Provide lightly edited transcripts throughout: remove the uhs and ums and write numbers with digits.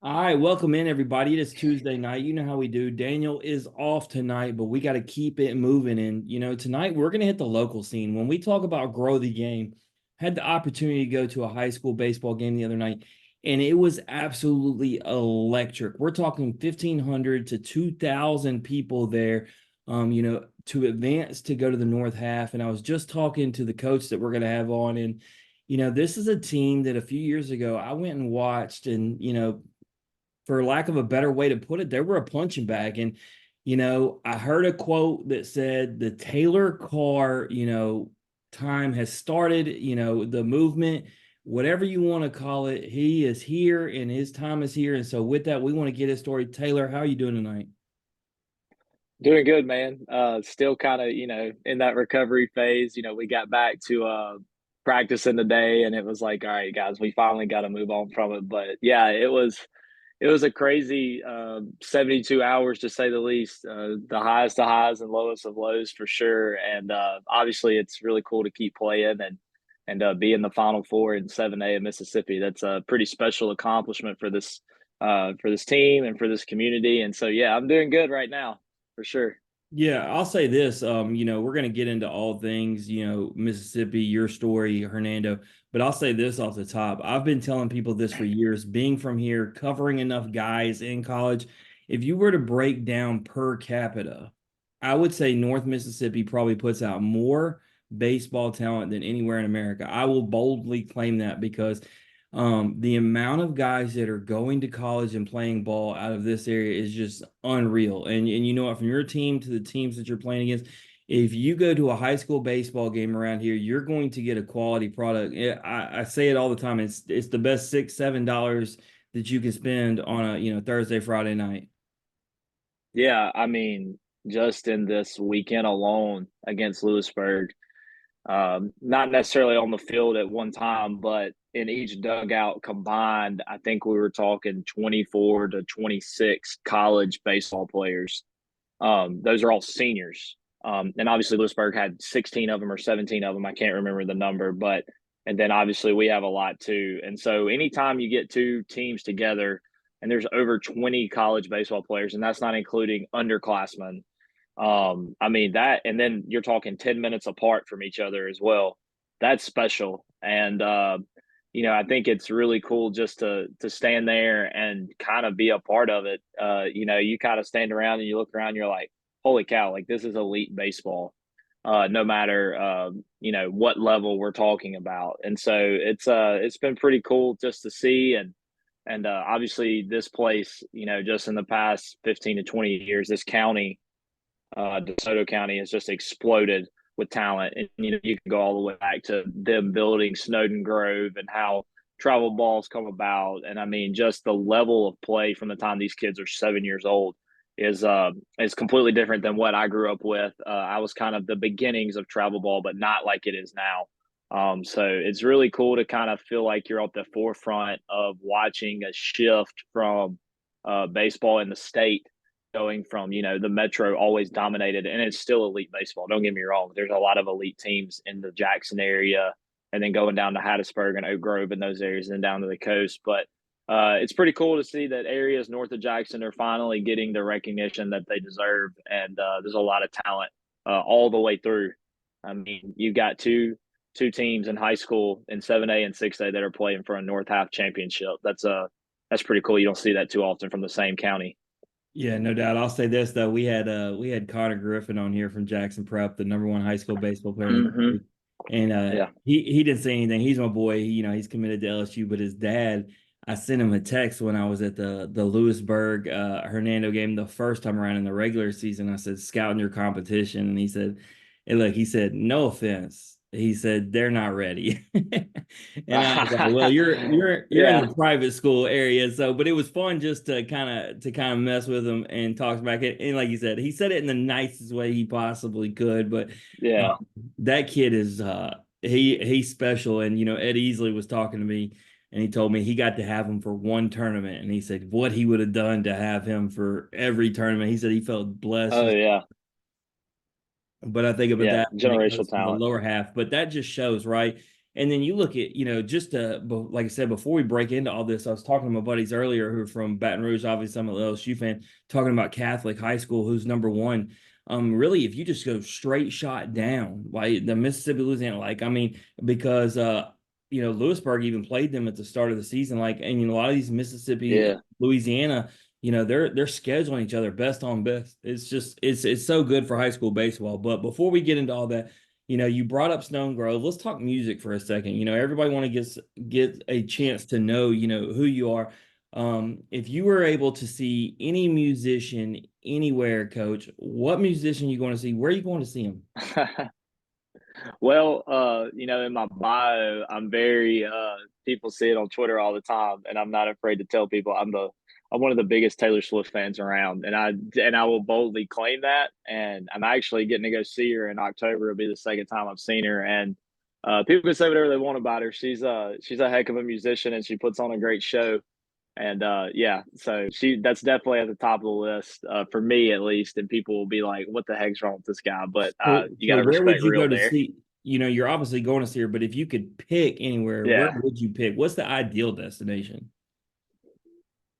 All right, welcome in everybody. It is Tuesday night. You know how we do. Daniel is off tonight, but we got to keep it moving. And tonight we're going to hit the local scene. When we talk about grow the game, had the opportunity to go to a high school baseball game the other night, and it was absolutely electric. We're talking 1,500 to 2,000 people there. To advance to go to the North Half. And I was just talking to the coach that we're going to have on, and this is a team that a few years ago I went and watched, and for lack of a better way to put it, they were a punching bag. And, I heard a quote that said the Taylor Karr, time has started, the movement, whatever you want to call it. He is here and his time is here. And so with that, we want to get his story. Taylor, how are you doing tonight? Doing good, man. Still kind of, in that recovery phase. We got back to practicing today and it was like, all right, guys, we finally got to move on from it. But yeah, it was a crazy 72 hours to say the least. The highest of highs and lowest of lows for sure. And obviously it's really cool to keep playing and be in the Final Four in 7A in Mississippi. That's a pretty special accomplishment for this team and for this community. And so yeah, I'm doing good right now for sure. Yeah, I'll say this. We're going to get into all things, Mississippi, your story, Hernando. But I'll say this off the top. I've been telling people this for years, being from here, covering enough guys in college. If you were to break down per capita, I would say North Mississippi probably puts out more baseball talent than anywhere in America. I will boldly claim that because the amount of guys that are going to college and playing ball out of this area is just unreal. And you know what, from your team to the teams that you're playing against, if you go to a high school baseball game around here, you're going to get a quality product. I say it all the time. It's the best $6, $7 that you can spend on a Thursday, Friday night. Yeah, I mean, just in this weekend alone against Lewisburg, not necessarily on the field at one time, but in each dugout combined, I think we were talking 24 to 26 college baseball players. Those are all seniors. And obviously Lewisburg had 16 of them or 17 of them. I can't remember the number, but and then obviously we have a lot too. And so anytime you get two teams together and there's over 20 college baseball players, and that's not including underclassmen. I mean that, and then you're talking 10 minutes apart from each other as well. That's special. And I think it's really cool just to stand there and kind of be a part of it. You kind of stand around and you look around, you're like, holy cow, like this is elite baseball. No matter what level we're talking about. And so it's been pretty cool just to see. And obviously this place, just in the past 15 to 20 years, this county, DeSoto County, has just exploded with talent. And you can go all the way back to them building Snowden Grove and how travel balls come about. And I mean, just the level of play from the time these kids are 7 years old is completely different than what I grew up with. I was kind of the beginnings of travel ball, but not like it is now. So it's really cool to kind of feel like you're at the forefront of watching a shift from baseball in the state, going from the metro always dominated, and it's still elite baseball, don't get me wrong. There's a lot of elite teams in the Jackson area, and then going down to Hattiesburg and Oak Grove and those areas, and then down to the coast. But it's pretty cool to see that areas north of Jackson are finally getting the recognition that they deserve, and there's a lot of talent all the way through. I mean, you've got two teams in high school in 7A and 6A that are playing for a North Half championship. That's pretty cool. You don't see that too often from the same county. Yeah, no doubt. I'll say this though, we had Connor Griffin on here from Jackson Prep, the number one high school baseball player in the Hmm. country. And Yeah. he didn't say anything. He's my boy. He's committed to LSU, but his dad, I sent him a text when I was at the Lewisburg Hernando game the first time around in the regular season. I said, scouting your competition. And he said, hey, look, he said, no offense. He said, they're not ready. And I was like, well, you're in Yeah. the private school area, so but it was fun just to kind of mess with him and talk back. And like you said, he said it in the nicest way he possibly could. But Yeah. that kid is he's special. And Ed Easley was talking to me, and he told me he got to have him for one tournament, and he said what he would have done to have him for every tournament. He said he felt blessed. Oh yeah. But I think about Yeah. that when it Generational goes to the talent. lower half. But that just shows, right? And then you look at, just like I said, before we break into all this, I was talking to my buddies earlier who are from Baton Rouge. Obviously, I'm an LSU fan, talking about Catholic high school, who's number one. Really, if you just go straight shot down, like the Mississippi, Louisiana, because Lewisburg even played them at the start of the season, and a lot of these Mississippi, Yeah. Louisiana, they're scheduling each other best on best. It's just it's so good for high school baseball. But before we get into all that, you brought up Stone Grove. Let's talk music for a second. Everybody want to get a chance to know, who you are. If you were able to see any musician anywhere, Coach, what musician you going to see? Where are you going to see him? Well, in my bio, I'm very people see it on Twitter all the time, and I'm not afraid to tell people I'm one of the biggest Taylor Swift fans around, and I will boldly claim that. And I'm actually getting to go see her in October. It'll be the second time I've seen her, and people can say whatever they want about her. She's a heck of a musician, and she puts on a great show. And yeah, so that's definitely at the top of the list for me at least. And people will be like, "What the heck's wrong with this guy?" But you got So to where would respect you go real to there. see? You're obviously going to see her, but if you could pick anywhere, where Yeah, would you pick? What's the ideal destination?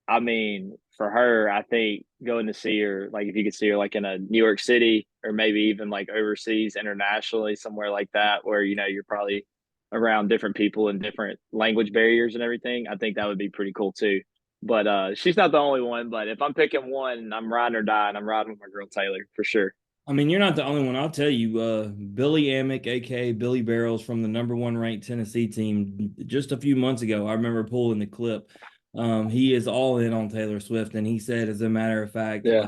I mean, for her, I think going to see her, like if you could see her like in a New York City or maybe even like overseas, internationally, somewhere like that, where you're probably around different people and different language barriers and everything. I think that would be pretty cool too. But she's not the only one. But if I'm picking one, I'm riding or dying. I'm riding with my girl Taylor for sure. I mean, you're not the only one. I'll tell you, Billy Amick, aka Billy Barrels, from the number one ranked Tennessee team, just a few months ago, I remember pulling the clip. He is all in on Taylor Swift, and he said, as a matter of fact, Yeah,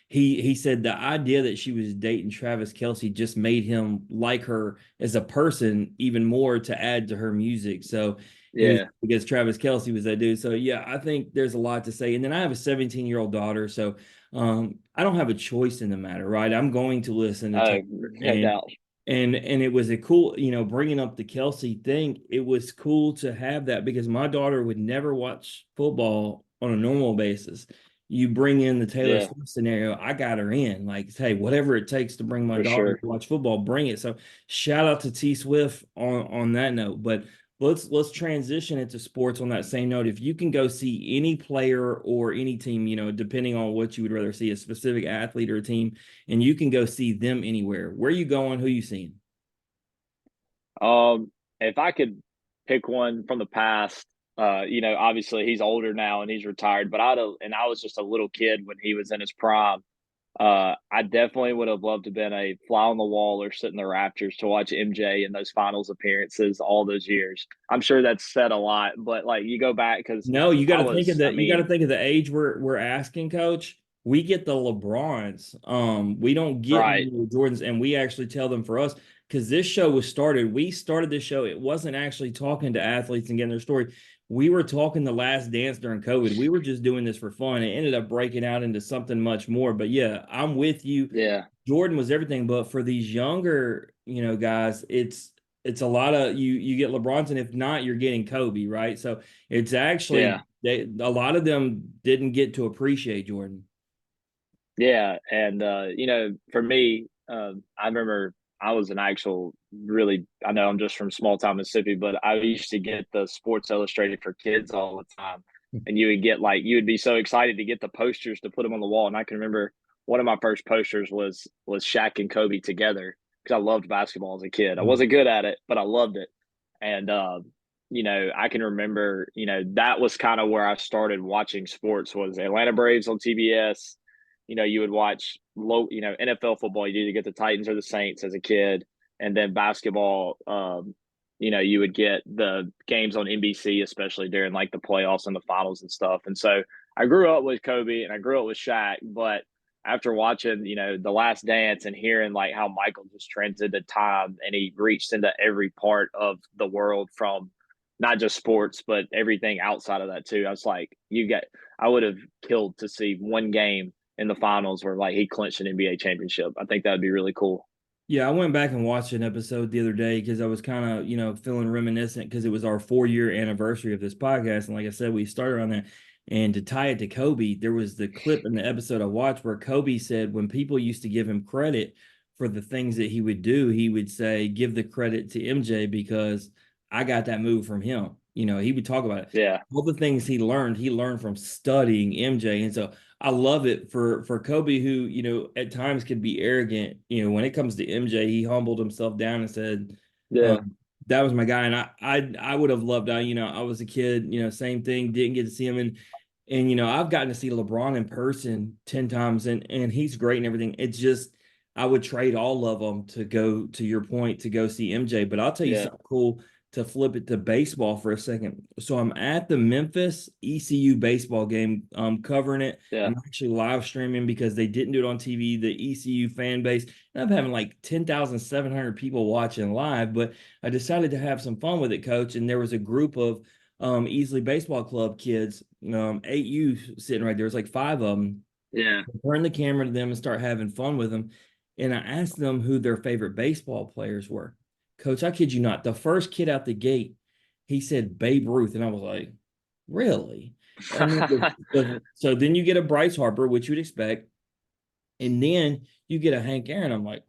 he said the idea that she was dating Travis Kelsey just made him like her as a person even more to add to her music. So he was yeah. because Travis Kelsey was that dude. So yeah, I think there's a lot to say. And then I have a 17-year-old daughter, so I don't have a choice in the matter, right? I'm going to listen to Oh, Taylor, no doubt. and it was a cool, bringing up the Kelsey thing. It was cool to have that because my daughter would never watch football on a normal basis. You bring in the Taylor Yeah, Swift scenario, I got her in. Like, hey, whatever it takes to bring my for daughter to sure. watch football, bring it. So shout out to T Swift on that note. But let's transition into sports on that same note. If you can go see any player or any team, depending on what you would rather see, a specific athlete or a team, and you can go see them anywhere, where are you going? Who you seeing? If I could pick one from the past, obviously he's older now and he's retired, but I was just a little kid when he was in his prime. I definitely would have loved to have been a fly on the wall or sit in the rafters to watch MJ in those finals appearances all those years. I'm sure that's said a lot, but like you go back because No, you got I to think of was, I the you got to mean, think of the age we're asking, Coach. We get the LeBrons. We don't get right. the Jordans, and we actually tell them for us because this show was started. We started this show. It wasn't actually talking to athletes and getting their story. We were talking the last dance during COVID. We were just doing this for fun. It ended up breaking out into something much more. But yeah, I'm with you. Yeah. Jordan was everything, but for these younger, guys, it's a lot of you get LeBron's, and if not, you're getting Kobe, right? So it's actually Yeah. a lot of them didn't get to appreciate Jordan. Yeah, and for me, I remember I was an actual really. I know I'm just from small town Mississippi, but I used to get the Sports Illustrated for kids all the time, and you would be so excited to get the posters to put them on the wall. And I can remember one of my first posters was Shaq and Kobe together because I loved basketball as a kid. I wasn't good at it, but I loved it, and I can remember that was kind of where I started watching sports was Atlanta Braves on TBS. You would watch NFL football. You either get the Titans or the Saints as a kid, and then basketball. You would get the games on NBC, especially during like the playoffs and the finals and stuff. And so I grew up with Kobe and I grew up with Shaq, but after watching, The Last Dance and hearing like how Michael just transcended time and he reached into every part of the world from not just sports, but everything outside of that too. I was like, I would have killed to see one game in the finals where like he clinched an NBA championship. I think that would be really cool. Yeah, I went back and watched an episode the other day because I was kind of, feeling reminiscent because it was our 4-year anniversary of this podcast. And like I said, we started on that. And to tie it to Kobe, there was the clip in the episode I watched where Kobe said when people used to give him credit for the things that he would do, he would say, give the credit to MJ because I got that move from him. He would talk about it. Yeah. All the things he learned from studying MJ. And so I love it for Kobe, who, at times could be arrogant. When it comes to MJ, he humbled himself down and said, Yeah. that was my guy. And I would have loved, I was a kid, same thing, didn't get to see him. And I've gotten to see LeBron in person 10 times, and he's great and everything. It's just, I would trade all of them to go, to your point, to go see MJ. But I'll tell you Yeah. something cool, to flip it to baseball for a second. So I'm at the Memphis ECU baseball game, covering it. Yeah. I'm actually live streaming because they didn't do it on TV, the ECU fan base. And I'm having like 10,700 people watching live, but I decided to have some fun with it, coach. And there was a group of Easley Baseball Club kids, 8U sitting right there. It's like five of them. Yeah. Turn the camera to them and start having fun with them. And I asked them who their favorite baseball players were. Coach, I kid you not, the first kid out the gate, he said Babe Ruth. And I was like, really? And then so then you get a Bryce Harper, which you'd expect. And then you get a Hank Aaron. I'm like,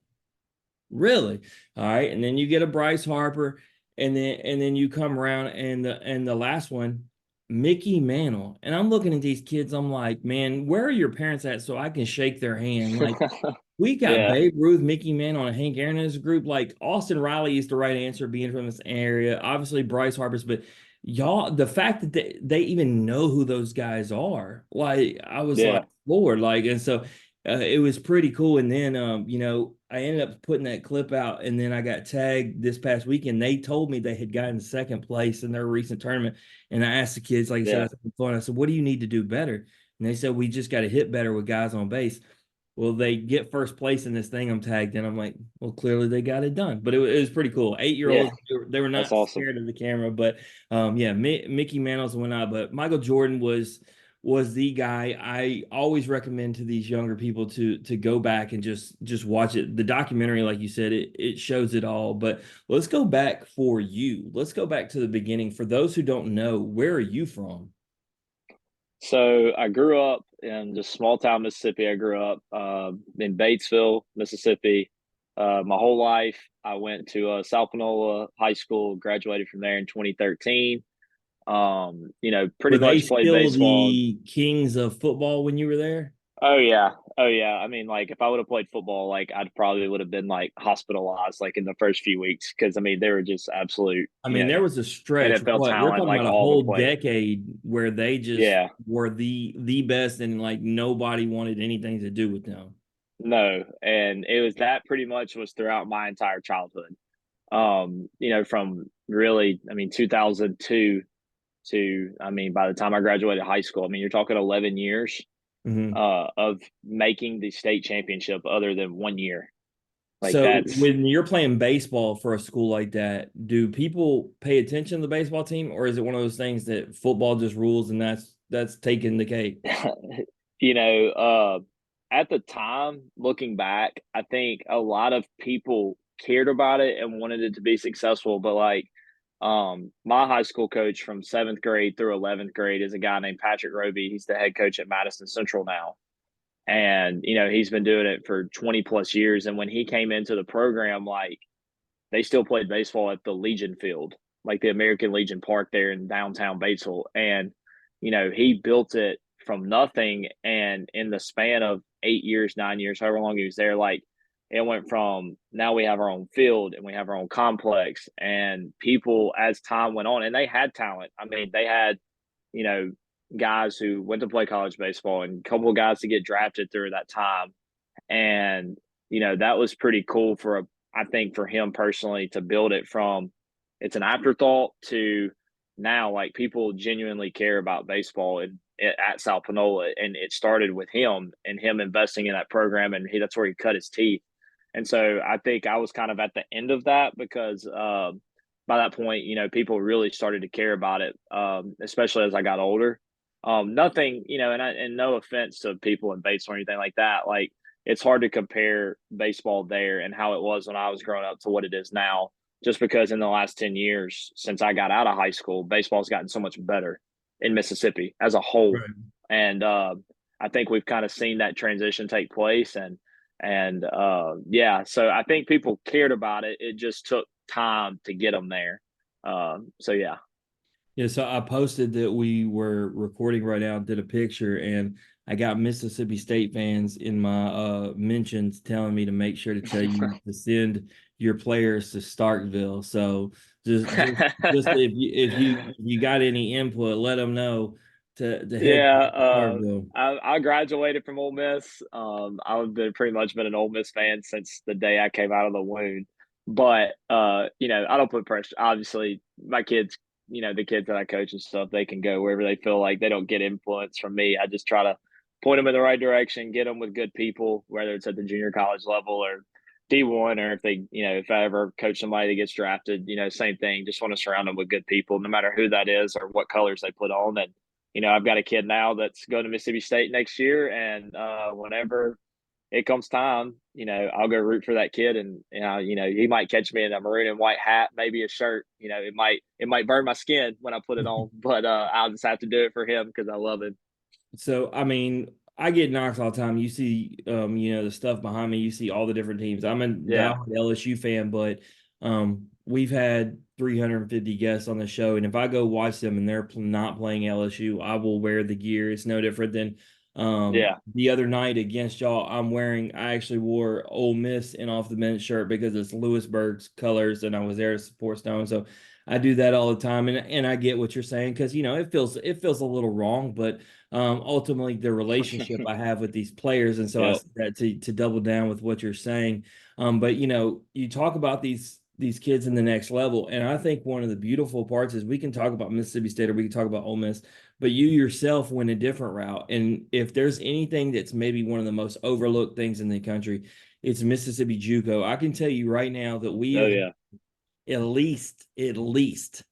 really? All right. And then you get a Bryce Harper, and then you come around, and the last one, Mickey Mantle. And I'm looking at these kids, I'm like, man, where are your parents at so I can shake their hand? Like, we got Yeah. Babe Ruth, Mickey Mantle, and Hank Aaron in this group. Like, Austin Riley is the right answer, being from this area. Obviously, Bryce Harper's, but y'all, the fact that they even know who those guys are, like, I was like, Yeah. Lord, like, and so it was pretty cool. And then, I ended up putting that clip out, and then I got tagged this past weekend. They told me they had gotten second place in their recent tournament. And I asked the kids, like I said, I Yeah. was having fun. I said, what do you need to do better? And they said, we just got to hit better with guys on base. Well, they get first place in this thing I'm tagged in. I'm like, well, clearly they got it done. But it was pretty cool. 8 year Yeah. olds, they were That's not awesome. scared of the camera. But yeah, Mickey Mantle's went out. But Michael Jordan was the guy. I always recommend to these younger people to go back and just watch it. The documentary, like you said, it shows it all. But let's go back for you. Let's go back to the beginning. For those who don't know, where are you from? So I grew up in just small town Mississippi. I grew up in Batesville, Mississippi. My whole life, I went to South Panola High School. Graduated from there in 2013. Pretty Were they much played still baseball. the kings of football when you were there? Oh yeah, oh yeah. I mean, like if I would have played football, like I'd probably would have been like hospitalized like in the first few weeks because I mean they were just absolute, I mean, there was a stretch, NFL what, we're talent talking like about a all the whole players. decade where they just Yeah. were the best, and like nobody wanted anything to do with them. No, and it was that pretty much was throughout my entire childhood. From really, I mean, 2002 to, I mean, by the time I graduated high school, I mean, you're talking 11 years Mhm. of making the state championship other than 1 year. Like So that's when you're playing baseball for a school like that, do people pay attention to the baseball team, or is it one of those things that football just rules and that's taking the cake? you know, uh, at the time, looking back, I think a lot of people cared about it and wanted it to be successful. But like, my high school coach from seventh grade through 11th grade is a guy named Patrick Roby. He's the head coach at Madison Central now. And, he's been doing it for 20 plus years. And when he came into the program, like, they still played baseball at the Legion Field, like the American Legion Park there in downtown Batesville. And, he built it from nothing. And in the span of 8 years, 9 years, however long he was there, like it went from now we have our own field and we have our own complex. And people, as time went on, and they had talent. I mean, they had, you know, guys who went to play college baseball and a couple of guys to get drafted through that time. And, that was pretty cool I think for him personally to build it from it's an afterthought to now like people genuinely care about baseball at South Panola. And it started with him and him investing in that program. And that's where he cut his teeth. And so I think I was kind of at the end of that because by that point, people really started to care about it, especially as I got older. Nothing, and no offense to people in Bates or anything like that. Like it's hard to compare baseball there and how it was when I was growing up to what it is now, just because in the last 10 years since I got out of high school, baseball's gotten so much better in Mississippi as a whole. Right. And I think we've kind of seen that transition take place. And yeah, so I think people cared about it. It just took time to get them there. So yeah. Yeah, so I posted that we were recording right now, did a picture, and I got Mississippi State fans in my mentions telling me to make sure to tell you to send your players to Starkville. So just if you got any input, let them know to head Yeah, to Starkville. I graduated from Ole Miss. I've been pretty much been an Ole Miss fan since the day I came out of the womb. But I don't put pressure. Obviously, my kids, the kids that I coach and stuff, they can go wherever they feel like they don't get influence from me. I just try to point them in the right direction, get them with good people, whether it's at the junior college level or D1, or if they, if I ever coach somebody that gets drafted, same thing. Just want to surround them with good people, no matter who that is or what colors they put on. And I've got a kid now that's going to Mississippi State next year, and whenever it comes time, I'll go root for that kid, and he might catch me in a maroon and white hat, maybe a shirt. It might burn my skin when I put it on, but I'll just have to do it for him because I love him. So, I mean, I get knocks all the time. You see, the stuff behind me. You see all the different teams. I'm a Yeah, diehard LSU fan, but we've had 350 guests on the show, and if I go watch them and they're not playing LSU, I will wear the gear. It's no different than yeah, the other night against y'all. I actually wore Ole Miss and off the bench shirt because it's Lewisburg's colors, and I was there to support Stone. So I do that all the time, and I get what you're saying because it feels a little wrong, but ultimately the relationship I have with these players. And so I yeah. said that to double down with what you're saying. But you talk about these kids in the next level, and I think one of the beautiful parts is we can talk about Mississippi State or we can talk about Ole Miss, but you yourself went a different route. And if there's anything that's maybe one of the most overlooked things in the country, it's Mississippi JUCO. I can tell you right now that we Oh have yeah. at least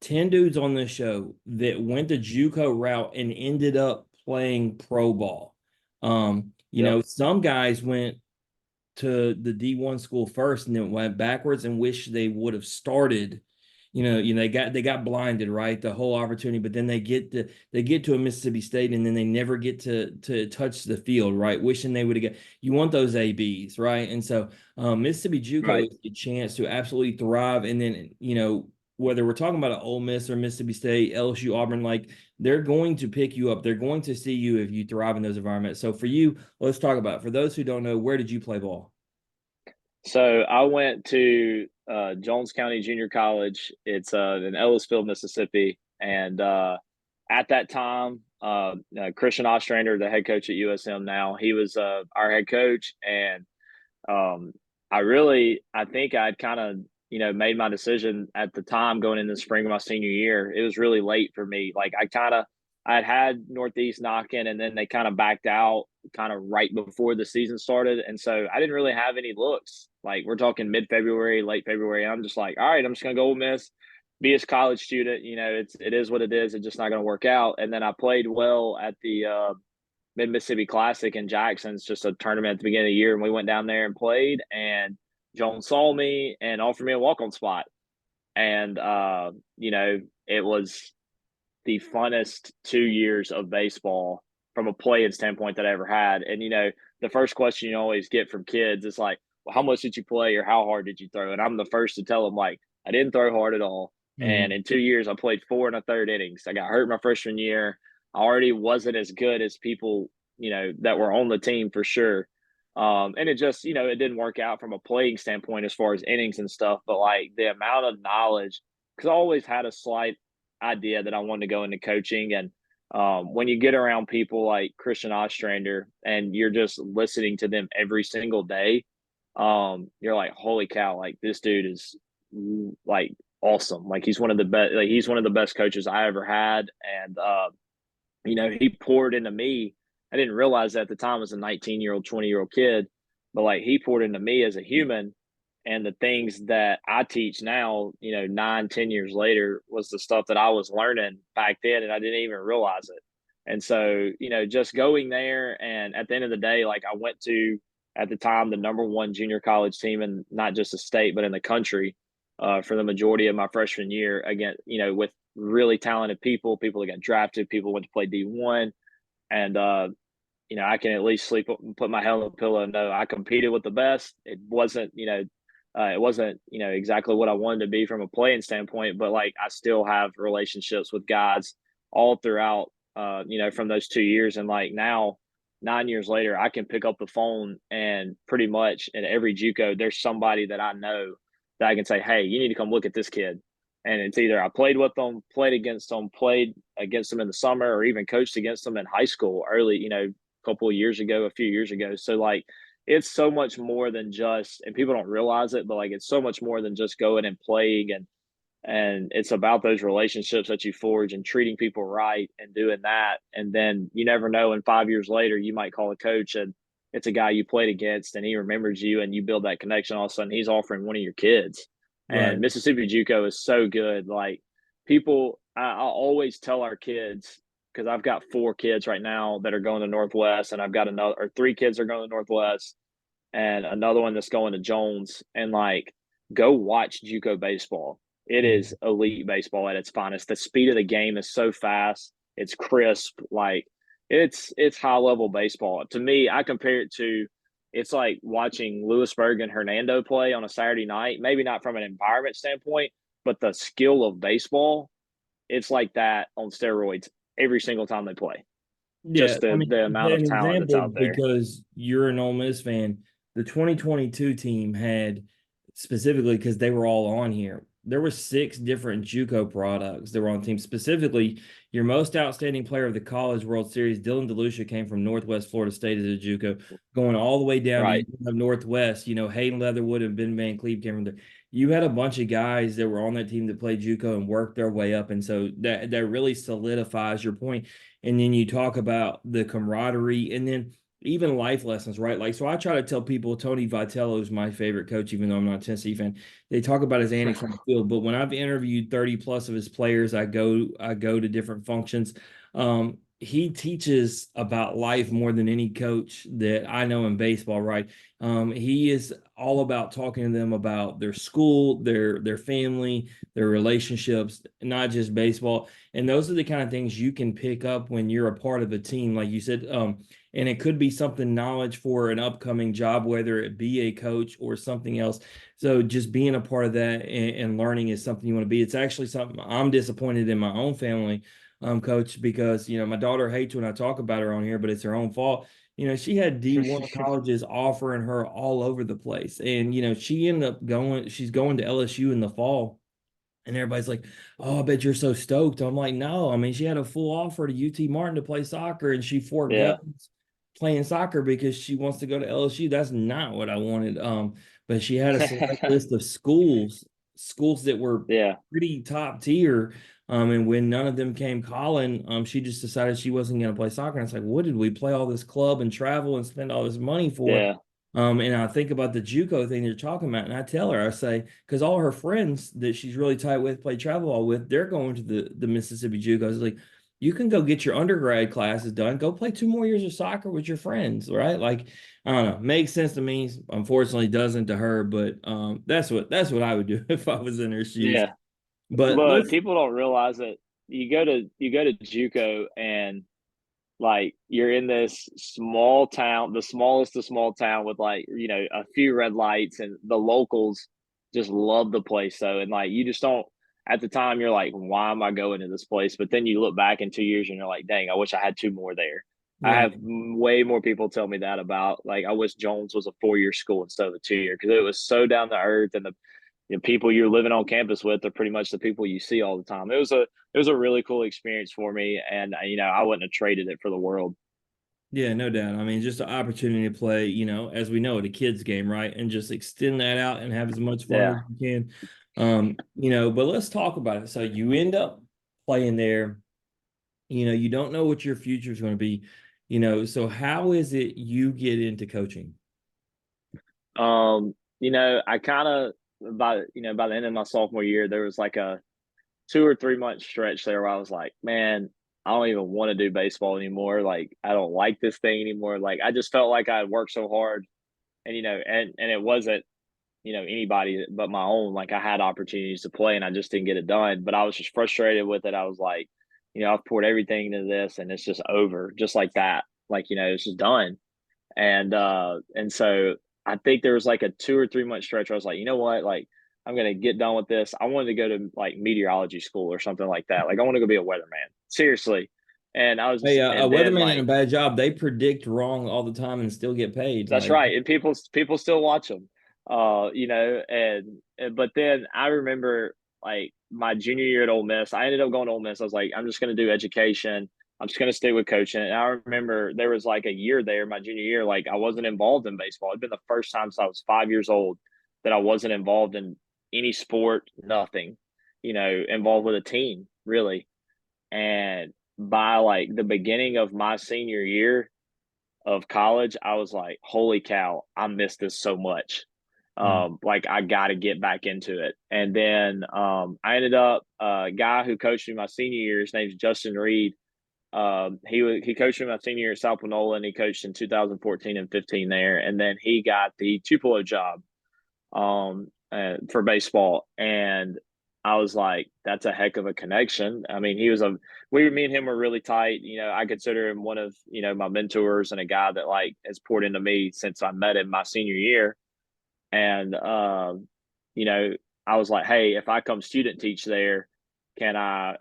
10 dudes on this show that went the JUCO route and ended up playing pro ball. Yep. Some guys went to the D1 school first and then went backwards and wish they would have started. They got blinded, right? The whole opportunity, but then they get to a Mississippi State and then they never get to touch the field, right? Wishing they would have got. You want those ABs, right? And so Mississippi JUCO Right. is a chance to absolutely thrive. And then whether we're talking about an Ole Miss or Mississippi State, LSU, Auburn, like they're going to pick you up. They're going to see you if you thrive in those environments. So for you, let's talk about it. For those who don't know, where did you play ball? So I went to Jones County Junior College. It's in Ellisville, Mississippi, and at that time, Christian Ostrander, the head coach at USM now, he was our head coach, and um, I think I'd kind of, made my decision at the time going in the spring of my senior year. It was really late for me. Like I'd had Northeast knocking, and then they kind of backed out kind of right before the season started. And so I didn't really have any looks. Like we're talking mid February, late February. And I'm just like, all right, I'm just going to go Ole Miss, be a college student. It is what it is. It's just not going to work out. And then I played well at the Mid Mississippi Classic in Jackson's, just a tournament at the beginning of the year, and we went down there and played. And Jones saw me and offered me a walk on spot, and it was the funnest 2 years of baseball from a playing standpoint that I ever had. And the first question you always get from kids is like, "Well, how much did you play, or how hard did you throw?" And I'm the first to tell them like, I didn't throw hard at all. And Hmm. in 2 years, I played 4 1/3 innings. I got hurt my freshman year. I already wasn't as good as people that were on the team for sure. And it just it didn't work out from a playing standpoint as far as innings and stuff. But like the amount of knowledge, because I always had a slight idea that I wanted to go into coaching. And when you get around people like Christian Ostrander and you're just listening to them every single day, you're like, holy cow, like this dude is like awesome. Like he's one of the best, like he's one of the best coaches I ever had. And, he poured into me. I didn't realize that at the time as a 19-year-old, 20-year-old kid, but like he poured into me as a human. And the things that I teach now, 9, 10 years later, was the stuff that I was learning back then, and I didn't even realize it. And so, just going there, and at the end of the day, like I went to at the time the number one junior college team in not just the state but in the country for the majority of my freshman year. Again, with really talented people that got drafted, people went to play D1, and I can at least sleep, put my head on the pillow, and know I competed with the best. It wasn't, It wasn't, exactly what I wanted to be from a playing standpoint, but like I still have relationships with guys all throughout, from those 2 years. And like now, 9 years later, I can pick up the phone and pretty much in every JUCO, there's somebody that I know that I can say, hey, you need to come look at this kid. And it's either I played with them, played against them in the summer, or even coached against them in high school early, a couple of years ago, a few years ago. So like it's so much more than just, and people don't realize it, but like it's so much more than just going and playing, and it's about those relationships that you forge and treating people right and doing that. And then you never know, in 5 years later you might call a coach and it's a guy you played against and he remembers you and you build that connection. All of a sudden he's offering one of your kids. And Right. Mississippi JUCO is so good. Like people, I always tell our kids, because I've got 4 kids right now that are going to Northwest, and I've got another, or 3 kids are going to Northwest, and another one that's going to Jones. And like, go watch JUCO baseball. It Yeah. is elite baseball at its finest. The speed of the game is so fast. It's crisp. Like it's high level baseball. To me, I compare it to, it's like watching Lewisburg and Hernando play on a Saturday night. Maybe not from an environment standpoint, but the skill of baseball, it's like that on steroids every single time they play. Yeah, Just I the mean, amount of an talent that's example out there. because you're an Ole Miss fan. The 2022 team had specifically because they were all on here. There were 6 different JUCO products that were on the team. Specifically, your most outstanding player of the College World Series, Dylan DeLucia, came from Northwest Florida State as a JUCO, going all the way down to Right. UW Northwest. Hayden Leatherwood and Ben Van Cleve came from there. You had a bunch of guys that were on that team that played JUCO and worked their way up, and so that really solidifies your point. And then you talk about the camaraderie and then even life lessons, right? Like, so I try to tell people Tony Vitello is my favorite coach, even though I'm not a Tennessee fan. They talk about his antics on the field, but when I've interviewed 30 plus of his players, I go to different functions. He teaches about life more than any coach that I know in baseball, right? He is all about talking to them about their school, their family, their relationships, not just baseball. And those are the kind of things you can pick up when you're a part of a team, like you said. And it could be something knowledge for an upcoming job, whether it be a coach or something else. So just being a part of that and learning is something you want to be. It's actually something I'm disappointed in my own family, coach, because my daughter hates when I talk about her on here, but it's her own fault. She had D1 colleges offering her all over the place. And she ended up she's going to LSU in the fall. And everybody's like, "Oh, I bet you're so stoked." I'm like, "No, I mean, she had a full offer to UT Martin to play soccer, and she Yeah. forgoes playing soccer because she wants to go to LSU. That's not what I wanted." But she had a select list of schools that were Yeah. pretty top tier. And when none of them came calling, she just decided she wasn't going to play soccer. And it's like, what did we play all this club and travel and spend all this money for? Yeah. And I think about the JUCO thing you're talking about, and I tell her, I say, because all her friends that she's really tight with, play travel ball with, they're going to the Mississippi JUCOs. Like, you can go get your undergrad classes done, go play 2 more years of soccer with your friends, right? Like, I don't know, makes sense to me. Unfortunately, doesn't to her, but that's what I would do if I was in her shoes. Yeah. But But let's, people don't realize that you go to JUCO, and like you're in this small town, the smallest of small town, with like, a few red lights, and the locals just love the place. So, and like you just don't, at the time you're like, why am I going to this place? But then you look back in 2 years and you're like, dang, I wish I had 2 more there. I right. have way more people tell me that about, like, I wish Jones was a 4 year school instead of a 2 year, because it was so down to earth, and the people you're living on campus with are pretty much the people you see all the time. It was a really cool experience for me, and I wouldn't have traded it for the world. Yeah, no doubt. I mean, just an opportunity to play, as we know, at a kids game, right? And just extend that out and have as much fun as Yeah. you can. But let's talk about it. So you end up playing there, you don't know what your future is going to be, so how is it you get into coaching? I kind of, by the end of my sophomore year, there was like a 2 or 3 month stretch there where I was like, man, I don't even want to do baseball anymore. Like, I don't like this thing anymore. Like, I just felt like I had worked so hard, and and it wasn't, anybody but my own. Like, I had opportunities to play and I just didn't get it done. But I was just frustrated with it. I was like, I've poured everything into this and it's just over, just like that. Like, it's just done. And so I think there was like a 2 or 3 month stretch where I was like, you know what, like I'm gonna get done with this. I wanted to go to like meteorology school or something like that. Like I want to go be a weatherman, seriously. And I was, Hey, a and then weatherman and a like bad job, they predict wrong all the time and still get paid. that's Like, right, and people still watch them, and but then I remember like my junior year at Ole Miss, I ended up going to Ole Miss. I was like, I'm just going to do education. I'm just going to stay with coaching. And I remember there was like a year there, my junior year, like I wasn't involved in baseball. It'd been the first time since I was 5 years old that I wasn't involved in any sport, nothing, involved with a team really. And by like the beginning of my senior year of college, I was like, holy cow, I miss this so much. mm, Like I got to get back into it. And then I ended up a guy who coached me my senior year. His name's Justin Reed. He coached me my senior year at South Panola, and he coached in 2014 and 15 there. And then he got the Tupelo job for baseball, and I was like, that's a heck of a connection. I mean, me and him were really tight. I consider him one of, my mentors and a guy that like has poured into me since I met him my senior year. And, you know, I was like, hey, if I come student teach there, can I,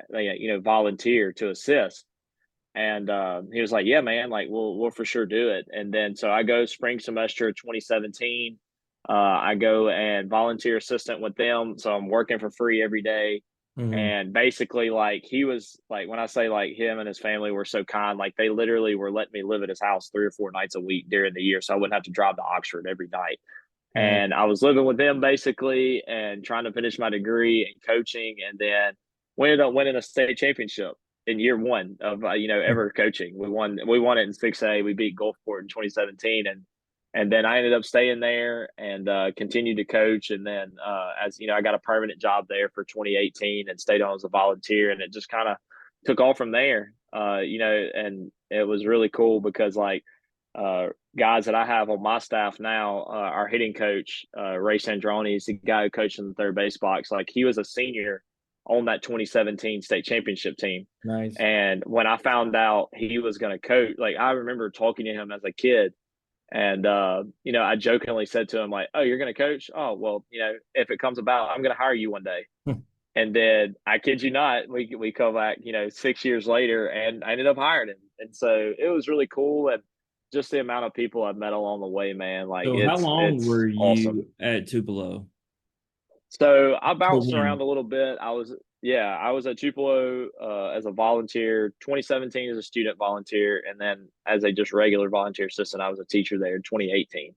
volunteer to assist? And he was like, yeah, man, like we'll for sure do it. And then so I go spring semester 2017. I go and volunteer assistant with them. So I'm working for free every day. mhm. And basically, like he was like, when I say like him and his family were so kind, like they literally were letting me live at his house 3 or 4 nights a week during the year. So I wouldn't have to drive to Oxford every night. Nice. And I was living with them basically and trying to finish my degree and coaching. And then we ended up winning a state championship in year one of ever coaching. We won it in 6A. We beat Gulfport in 2017, and then I ended up staying there and continued to coach. And then as I got a permanent job there for 2018 and stayed on as a volunteer, and it just kind of took off from there. And it was really cool because like uh, guys that I have on my staff now, our hitting coach, Ray Sandroni, is the guy who coached in the third base box. Like he was a senior on that 2017 state championship team. Nice. And when I found out he was going to coach, like I remember talking to him as a kid. And, I jokingly said to him, like, oh, you're going to coach? Oh, well, if it comes about, I'm going to hire you one day. And then I kid you not, we come back, 6 years later, and I ended up hiring him. And so it was really cool. And just the amount of people I've met along the way, man, like So how long it's were awesome. you at Tupelo? So I For bounced around one. a little bit. I was at Tupelo as a volunteer, 2017 as a student volunteer, and then as a just regular volunteer assistant, I was a teacher there in 2018.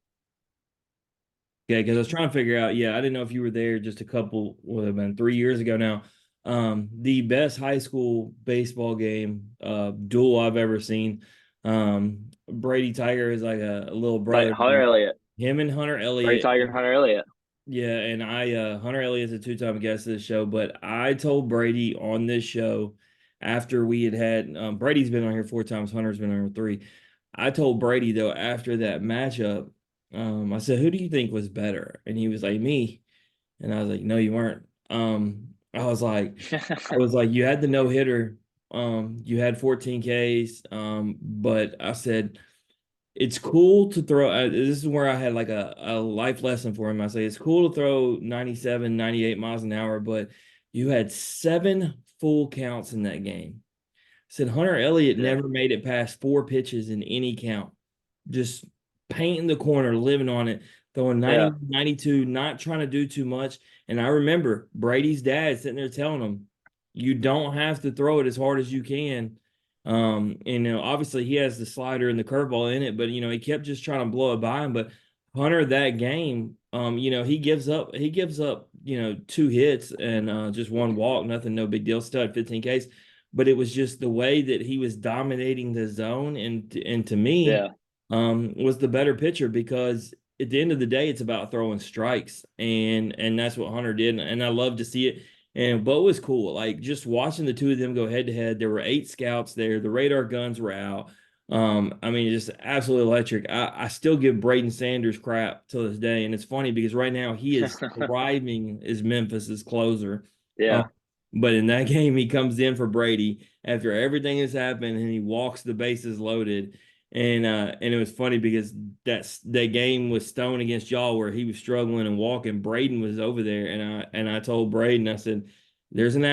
Okay, because I was trying to figure out, yeah, I didn't know if you were there just a couple, would have been 3 years ago now. The best high school baseball game duel I've ever seen. Brady Tiger is like a little Like brother to Hunter me. Elliott, Him and Hunter Brady Elliott. Tiger, Hunter Elliott. Yeah, and Hunter Elliott's a two-time guest of the show, but I told Brady on this show after we had Brady's been on here 4 times, Hunter's been on here three. I told Brady though after that matchup, I said, "Who do you think was better?" And he was like, "Me," and I was like, "No, you weren't." I was like, you had the no hitter, you had 14 Ks, but I said it's cool to throw. This is where I had like a life lesson for him. I say it's cool to throw 97, 98 miles an hour, but you had 7 full counts in that game. I said Hunter Elliott Yeah, never made it past 4 pitches in any count, just painting the corner, living on it, throwing yeah, 90, 92, not trying to do too much. And I remember Brady's dad sitting there telling him, you don't have to throw it as hard as you can. Obviously he has the slider and the curveball in it, but he kept just trying to blow it by him. But Hunter that game, he gives up, 2 hits and just 1 walk, nothing, no big deal. Still had 15 Ks, but it was just the way that he was dominating the zone, and to me, yeah, was the better pitcher because at the end of the day, it's about throwing strikes, and that's what Hunter did, and I love to see it. And but it was cool, like just watching the two of them go head to head. There were 8 scouts there. The radar guns were out. I mean, just absolutely electric. I still give Braden Sanders crap to this day, and it's funny because right now he is thriving as Memphis's closer. Um, yeah, but in that game, he comes in for Brady after everything has happened, and he walks the bases loaded. And it was funny because that game with Stone against y'all where he was struggling and walking. Braden was over there, and I told Braden, I said, there's an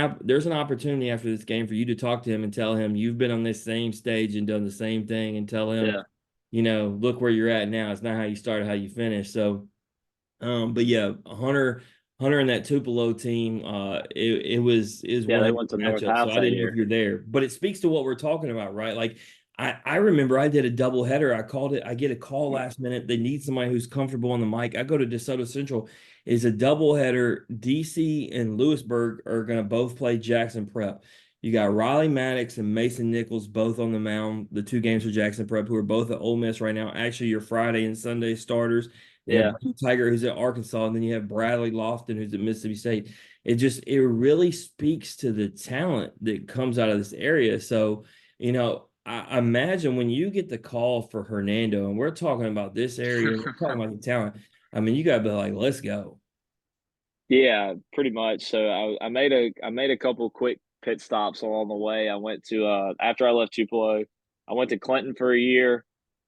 opportunity after this game for you to talk to him and tell him you've been on this same stage and done the same thing, and tell him, Yeah. look where you're at now. It's not how you started, how you finished. So but yeah, Hunter and that Tupelo team, it was Yeah, one they of went to the North matchups. So House I that didn't know if year. you're there, but it speaks to what we're talking about, right? Like I remember I did a double header. I called it. I get a call last minute. They need somebody who's comfortable on the mic. I go to DeSoto Central. Is a double header. DC and Lewisburg are going to both play Jackson Prep. You got Riley Maddox and Mason Nichols both on the mound. The two games for Jackson Prep, who are both at Ole Miss right now. Actually, your Friday and Sunday starters. You have Yeah. Brady Tiger, who's at Arkansas, and then you have Bradley Lofton, who's at Mississippi State. It really speaks to the talent that comes out of this area. So, I imagine when you get the call for Hernando, and we're talking about this area, and we're talking about the talent. I mean, you gotta be like, let's go. Yeah, pretty much. So I made a couple quick pit stops along the way. I went to after I left Tupelo, I went to Clinton for a year,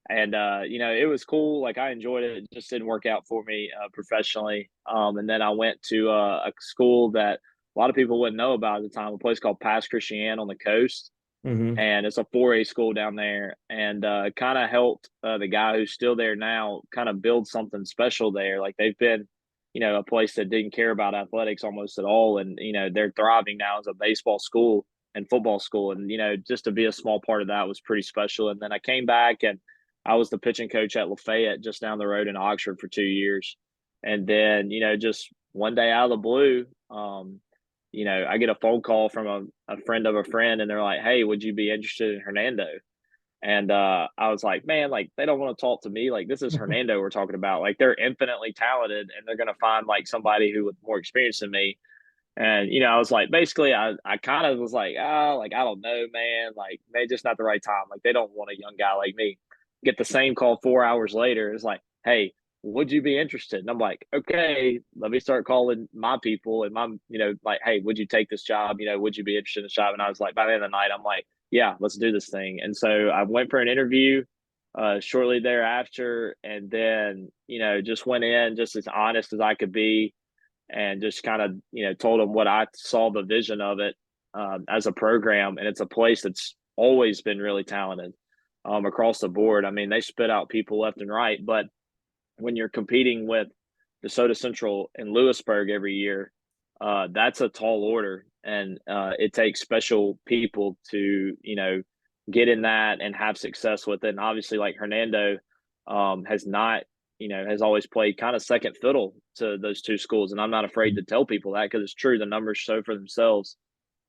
and it was cool. Like I enjoyed it. It just didn't work out for me professionally. And then I went to a school that a lot of people wouldn't know about at the time, a place called Pass Christian on the coast, Hmm. and it's a 4A school down there, and kind of helped the guy who's still there now kind of build something special there. Like they've been, a place that didn't care about athletics almost at all, and they're thriving now as a baseball school and football school, and just to be a small part of that was pretty special. And then I came back and I was the pitching coach at Lafayette just down the road in Oxford for 2 years, and then just one day out of the blue. I get a phone call from a friend of a friend, and they're like, "Hey, would you be interested in Hernando?" And I was like, "Man, like they don't want to talk to me. Like this is Hernando we're talking about. Like they're infinitely talented, and they're gonna find like somebody who with more experience than me." And I was like, basically, I kind of was like, like I don't know, man. Like maybe just not the right time. Like they don't want a young guy like me. Get the same call 4 hours later. It's like, hey, would you be interested? And I'm like, okay, let me start calling my people and my, like, hey, would you take this job? Would you be interested in the job? And I was like, by the end of the night, I'm like, yeah, let's do this thing. And so I went for an interview shortly thereafter, and then just went in just as honest as I could be, and just kind of told them what I saw the vision of it as a program, and it's a place that's always been really talented across the board. I mean, they spit out people left and right, but when you're competing with DeSoto Central and Lewisburg every year, that's a tall order, and it takes special people to get in that and have success with it. And obviously, like Hernando has not, has always played kind of second fiddle to those two schools, and I'm not afraid to tell people that because it's true. The numbers show for themselves.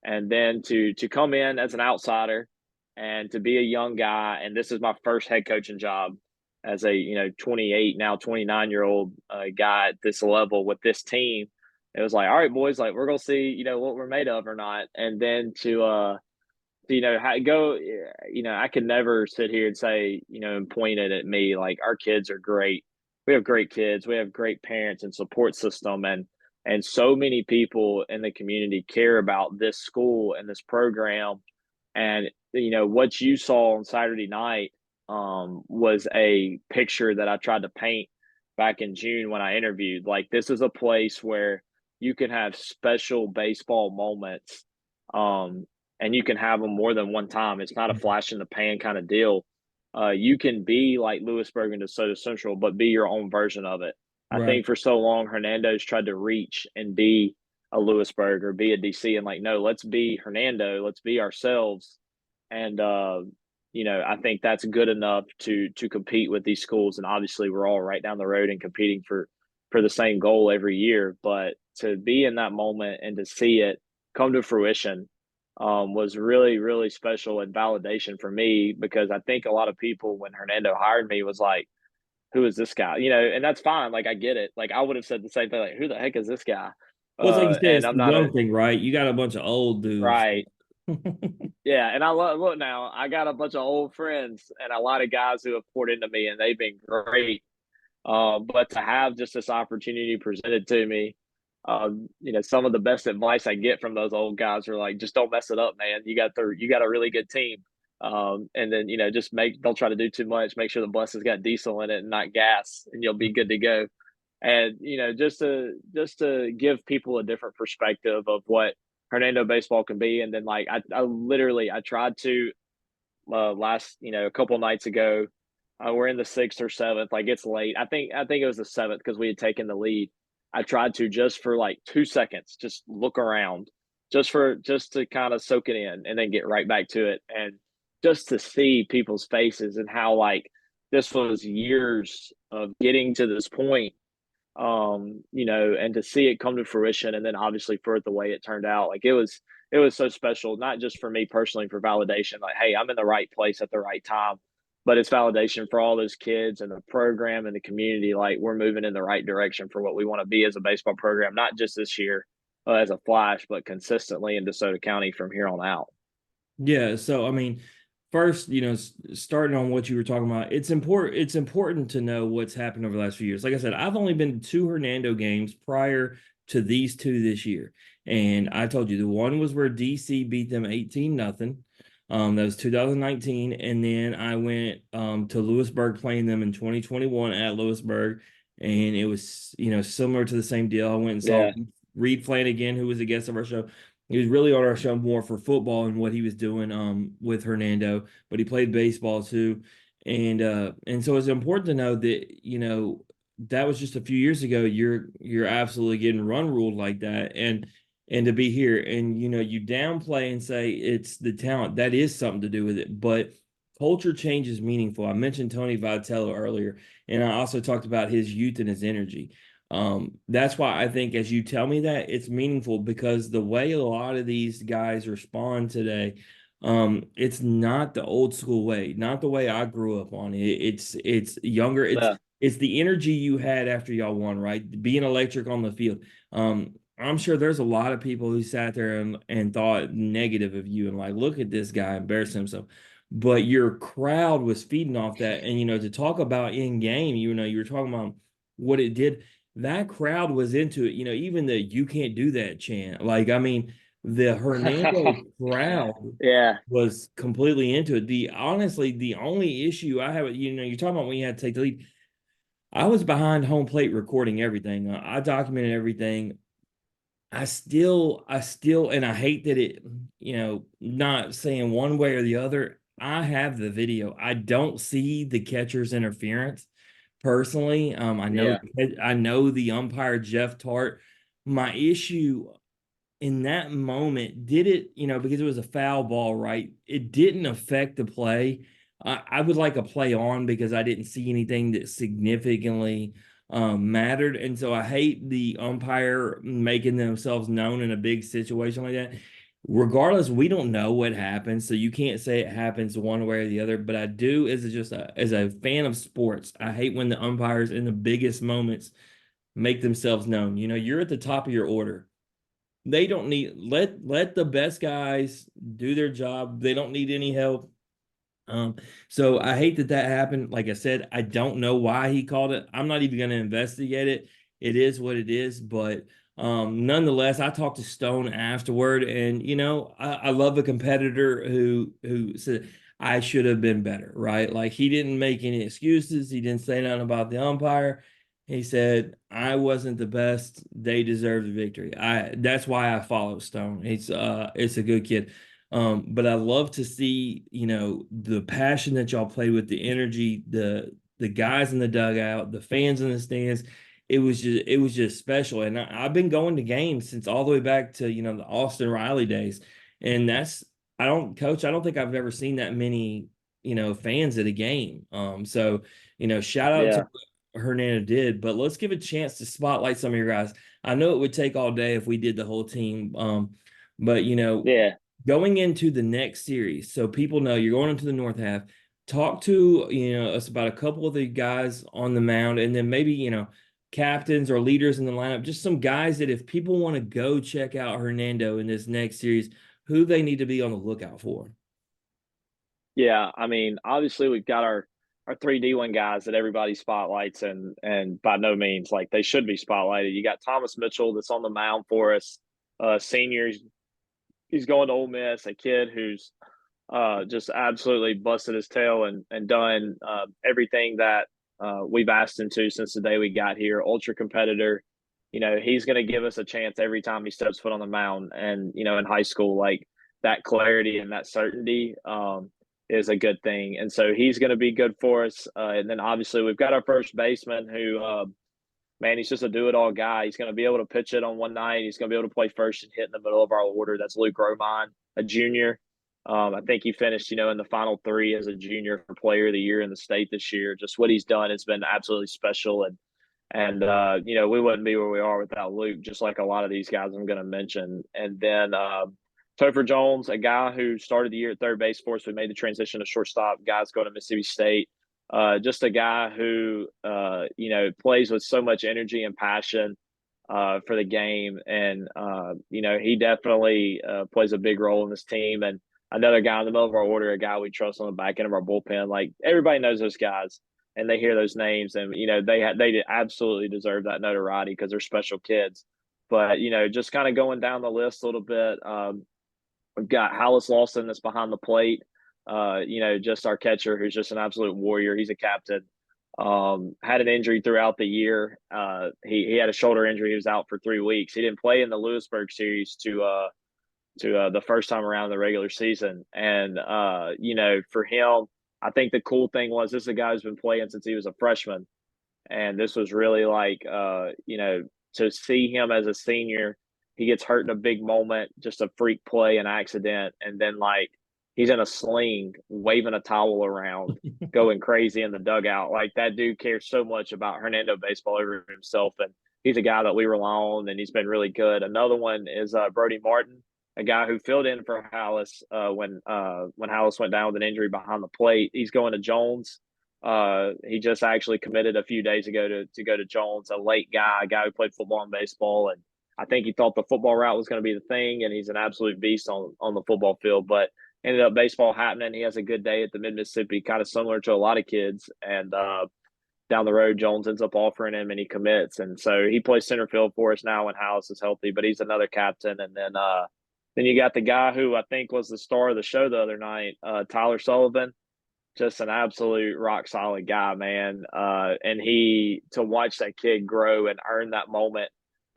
And then to come in as an outsider and to be a young guy, and this is my first head coaching job as a 28 now 29-year-old guy at this level with this team. It was like, all right, boys, like we're gonna see what we're made of or not. And then to go, I could never sit here and say and point it at me. Like our kids are great. We have great kids. We have great parents and support system, and so many people in the community care about this school and this program. And what you saw on Saturday night was a picture that I tried to paint back in June when I interviewed. Like this is a place where you can have special baseball moments, um, and you can have them more than one time. It's not a flash in the pan kind of deal. You can be like Lewisburg and DeSoto Central, but be your own version of it. I Right. think for so long Hernando's tried to reach and be a Lewisburg or be a DC, and like no, let's be Hernando, let's be ourselves. And I think that's good enough to compete with these schools. And obviously we're all right down the road and competing for the same goal every year. But to be in that moment and to see it come to fruition was really, really special and validation for me, because I think a lot of people when Hernando hired me was like, who is this guy? And that's fine. Like I get it. Like I would have said the same thing, like, who the heck is this guy? Well, it's like you said, And it's I'm the not a young thing, right? You got a bunch of old dudes. right. Yeah, and I look now. I got a bunch of old friends and a lot of guys who have poured into me, and they've been great. But to have just this opportunity presented to me, some of the best advice I get from those old guys are like, just don't mess it up, man. You got a really good team. And then just don't try to do too much. Make sure the bus has got diesel in it and not gas, and you'll be good to go. And just to give people a different perspective of what Hernando baseball can be. And then like I literally I tried to last a couple nights ago. We're in the sixth or seventh. Like it's late. I think it was the seventh because we had taken the lead. I tried to just for like 2 seconds, just look around, just to kind of soak it in, and then get right back to it, and just to see people's faces and how like this was years of getting to this point, and to see it come to fruition, and then obviously for it the way it turned out, like it was so special, not just for me personally for validation, like, hey, I'm in the right place at the right time, but it's validation for all those kids and the program and the community. Like we're moving in the right direction for what we want to be as a baseball program, not just this year as a flash, but consistently in DeSoto County from here on out. Yeah, so I mean, first, starting on what you were talking about, it's important. It's important to know what's happened over the last few years. Like I said, I've only been to two Hernando games prior to these two this year, and I told you the one was where DC beat them 18-0. That was 2019, and then I went to Lewisburg playing them in 2021 at Lewisburg, and it was similar to the same deal. I went and saw Yeah. Reed Flanagan, who was a guest of our show. He was really on our show more for football and what he was doing with Hernando, but he played baseball too. And so it's important to know that, that was just a few years ago. You're absolutely getting run ruled like that. And to be here and you downplay and say it's the talent, that is something to do with it. But culture change is meaningful. I mentioned Tony Vitello earlier, and I also talked about his youth and his energy. That's why I think as you tell me that it's meaningful, because the way a lot of these guys respond today, it's not the old school way, not the way I grew up on it. It's younger. Yeah. It's the energy you had after y'all won, right? Being electric on the field. I'm sure there's a lot of people who sat there and thought negative of you and like, look at this guy embarrassing himself. But your crowd was feeding off that. And to talk about in game, you were talking about what it did, that crowd was into it. Even the "you can't do that" chant. Like, I mean, the Hernando crowd Yeah. was completely into it. The only issue I have, you're talking about when you had to take the lead. I was behind home plate recording everything. I documented everything. And I hate that it, not saying one way or the other. I have the video. I don't see the catcher's interference personally. Yeah. I know the umpire Jeff Tart. My issue in that moment, did it, because it was a foul ball, right? It didn't affect the play. I would like a play on because I didn't see anything that significantly mattered. And so I hate the umpire making themselves known in a big situation like that. Regardless, we don't know what happens, so you can't say it happens one way or the other. But I do, as a fan of sports, I hate when the umpires in the biggest moments make themselves known. You're at the top of your order. They don't need, let the best guys do their job. They don't need any help. So I hate that happened. Like I said, I don't know why he called it. I'm not even going to investigate it. It is what it is. But nonetheless, I talked to Stone afterward, and I love a competitor who said I should have been better. Right? Like he didn't make any excuses. He didn't say nothing about the umpire. He said I wasn't the best. They deserve the victory. That's why I follow Stone. It's a good kid. But I love to see, the passion that y'all play with, the energy, the guys in the dugout, the fans in the stands. It was just special. And I've been going to games since all the way back to, the Austin Riley days. And I don't think I've ever seen that many, fans at a game. So, shout out to Yeah. what Hernando did, but let's give a chance to spotlight some of your guys. I know it would take all day if we did the whole team. But Yeah. going into the next series, so people know you're going into the North half. Talk to us about a couple of the guys on the mound, and then maybe captains or leaders in the lineup, just some guys that if people want to go check out Hernando in this next series, who they need to be on the lookout for. Yeah, I mean, obviously we've got our three D1 guys that everybody spotlights, and by no means like they should be spotlighted. You got Thomas Mitchell that's on the mound for us, senior. He's going to Ole Miss, a kid who's just absolutely busted his tail and done everything that we've asked him to since the day we got here. Ultra competitor. He's going to give us a chance every time he steps foot on the mound. And in high school, like that clarity and that certainty is a good thing. And so he's going to be good for us. And then obviously we've got our first baseman who man, he's just a do-it-all guy. He's going to be able to pitch it on one night. He's going to be able to play first and hit in the middle of our order. That's Luke Romine, a junior. I think he finished, in the final three as a junior for Player of the Year in the state this year. Just what he's done has been absolutely special, and we wouldn't be where we are without Luke. Just like a lot of these guys I'm going to mention, and then Topher Jones, a guy who started the year at third base for us. We made the transition to shortstop. Guys going to Mississippi State. Just a guy who plays with so much energy and passion for the game, and he definitely plays a big role in this team. And another guy in the middle of our order, a guy we trust on the back end of our bullpen. Like everybody knows those guys, and they hear those names, and they absolutely deserve that notoriety because they're special kids. But just kind of going down the list a little bit, we've got Hollis Lawson that's behind the plate. Just our catcher who's just an absolute warrior. He's a captain. Had an injury throughout the year. He had a shoulder injury. He was out for 3 weeks. He didn't play in the Lewisburg series to the first time around the regular season. And for him, I think the cool thing was this is a guy who's been playing since he was a freshman, and this was really like to see him as a senior. He gets hurt in a big moment, just a freak play, an accident, and then like he's in a sling, waving a towel around, going crazy in the dugout. Like that dude cares so much about Hernando baseball over himself, and he's a guy that we rely on, and he's been really good. Another one is Brody Martin, a guy who filled in for Hallis when Hallis went down with an injury behind the plate. He's going to Jones. He just actually committed a few days ago to go to Jones, a late guy, a guy who played football and baseball, and I think he thought the football route was going to be the thing, and he's an absolute beast on the football field. But ended up baseball happening. He has a good day at the Mid Mississippi, kind of similar to a lot of kids. And down the road, Jones ends up offering him, and he commits. And so he plays center field for us now when House is healthy. But he's another captain. And then you got the guy who I think was the star of the show the other night, Tyler Sullivan. Just an absolute rock solid guy, man. And to watch that kid grow and earn that moment,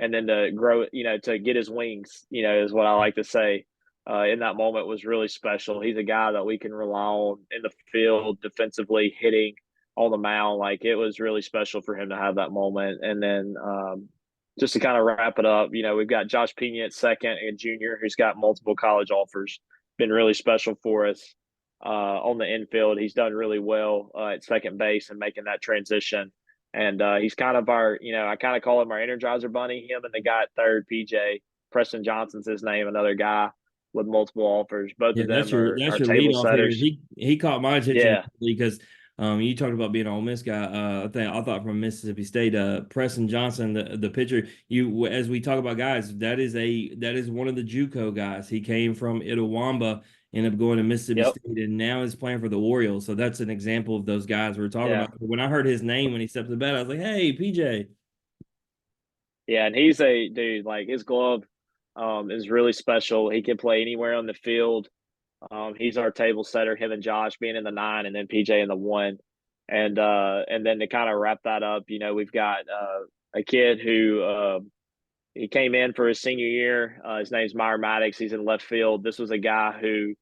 and then to grow, to get his wings, is what I like to say. In that moment was really special. He's a guy that we can rely on in the field, defensively, hitting on the mound. Like it was really special for him to have that moment. And then just to kind of wrap it up, we've got Josh Pena at second, a junior who's got multiple college offers. Been really special for us on the infield. He's done really well at second base and making that transition. And he's kind of our, I kind of call him our Energizer Bunny. Him and the guy at third, PJ Preston Johnson's his name, another guy with multiple offers. Both Yeah, of that's them your are that's your table leadoff hitter. setters. He caught my attention Yeah. because you talked about being an Ole Miss guy. I thought from Mississippi State, Preston Johnson, the pitcher. You as we talk about guys, that is one of the JUCO guys. He came from Itawamba, ended up going to Mississippi Yep. State, and now is playing for the Orioles. So that's an example of those guys we're talking Yeah. about. When I heard his name when he stepped to the bat, I was like, "Hey, PJ." Yeah. And he's a dude, like his glove is really special. He can play anywhere on the field. He's our table setter, him and Josh being in the 9 and then PJ in the 1. And then to kind of wrap that up, we've got a kid who he came in for his senior year. His name's Meyer Maddox. He's in left field. This was a guy who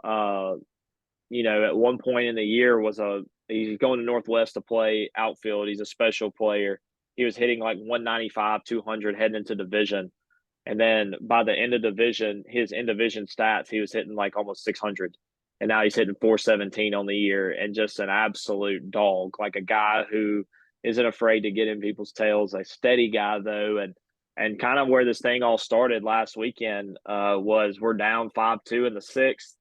uh, at one point in the year he's going to Northwest to play outfield. He's a special player. He was hitting like 195, 200 heading into division. And then by the end of division, his in division stats, he was hitting like almost 600. And now he's hitting 417 on the year, and just an absolute dog, like a guy who isn't afraid to get in people's tails, a steady guy though. And kind of where this thing all started last weekend was we're down 5-2 in the sixth.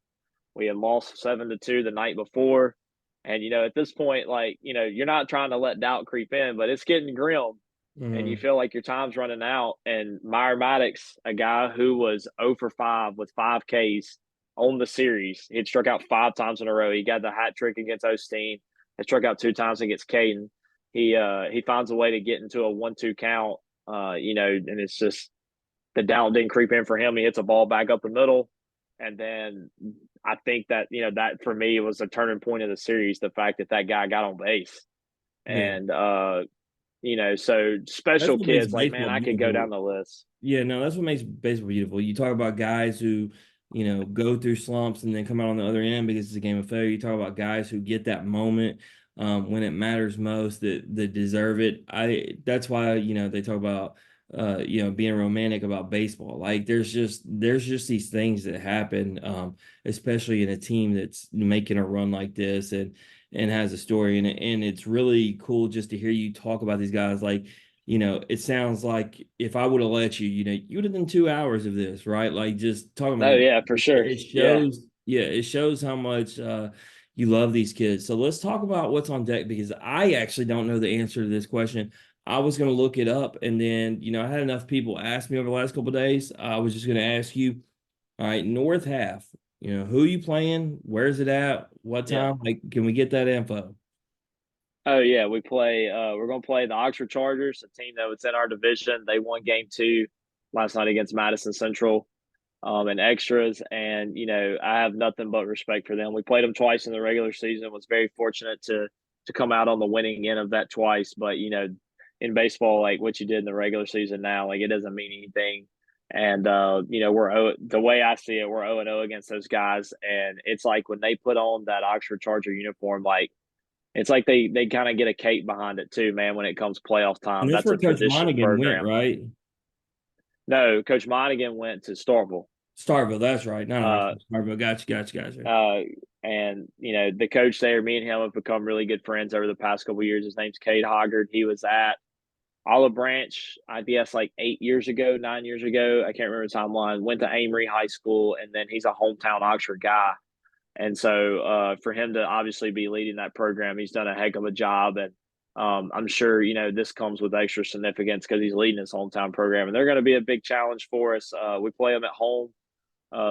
We had lost 7-2 the night before. And, at this point, like, you're not trying to let doubt creep in, but it's getting grim and you Mm. feel like your time's running out. And Meyer Maddox, a guy who was 0 for 5 with 5 Ks on the series, he'd struck out 5 times in a row. He got the hat trick against Osteen, had struck out 2 times against Caden. He finds a way to get into a 1-2 count, and it's just the doubt didn't creep in for him. He hits a ball back up the middle, And then I think that, that for me was a turning point of the series, the fact that that guy got on base. Yeah. And, so That's special what makes kids, like, man, baseball I could go beautiful. down the list. Yeah, no, that's what makes baseball beautiful. You talk about guys who, go through slumps and then come out on the other end because it's a game of failure. You talk about guys who get that moment when it matters most that deserve it. That's why, they talk about being romantic about baseball. Like there's just these things that happen, especially in a team that's making a run like this and has a story. And it's really cool just to hear you talk about these guys. Like, it sounds like if I would have let you, you would have done 2 hours of this, right? Like just talking about Oh, it. yeah, for sure. It Yeah. shows, yeah, it shows how much you love these kids. So let's talk about what's on deck because I actually don't know the answer to this question. I was going to look it up, and then I had enough people ask me over the last couple of days. I was just going to ask you, all right, North half, who you playing? Where's it at? What Yeah. time? Like, can we get that info? Oh yeah, we're gonna play the Oxford Chargers, a team that was in our division. They won game two last night against Madison Central, in extras. And, I have nothing but respect for them. We played them twice in the regular season, was very fortunate to come out on the winning end of that twice. But, in baseball, like what you did in the regular season now, like it doesn't mean anything. And the way I see it, we're 0-0 against those guys. And it's like when they put on that Oxford Charger uniform, like it's like they kind of get a cape behind it too, man, when it comes playoff And time. that's That's where a Coach tradition Monaghan went, program. right? No, Coach Monaghan went to Starkville. Starville, that's right. Not Uh, Starville. Gotcha. uh, and the coach there, me and him have become really good friends over the past couple of years. His name's Cade Hoggard. He was at Olive Branch, I guess, like 8 years ago, 9 years ago. I can't remember the timeline. Went to Amory High School, and then he's a hometown Oxford guy. And so for him to obviously be leading that program, he's done a heck of a job. And I'm sure, this comes with extra significance because he's leading his hometown program. And they're going to be a big challenge for us. We play them at home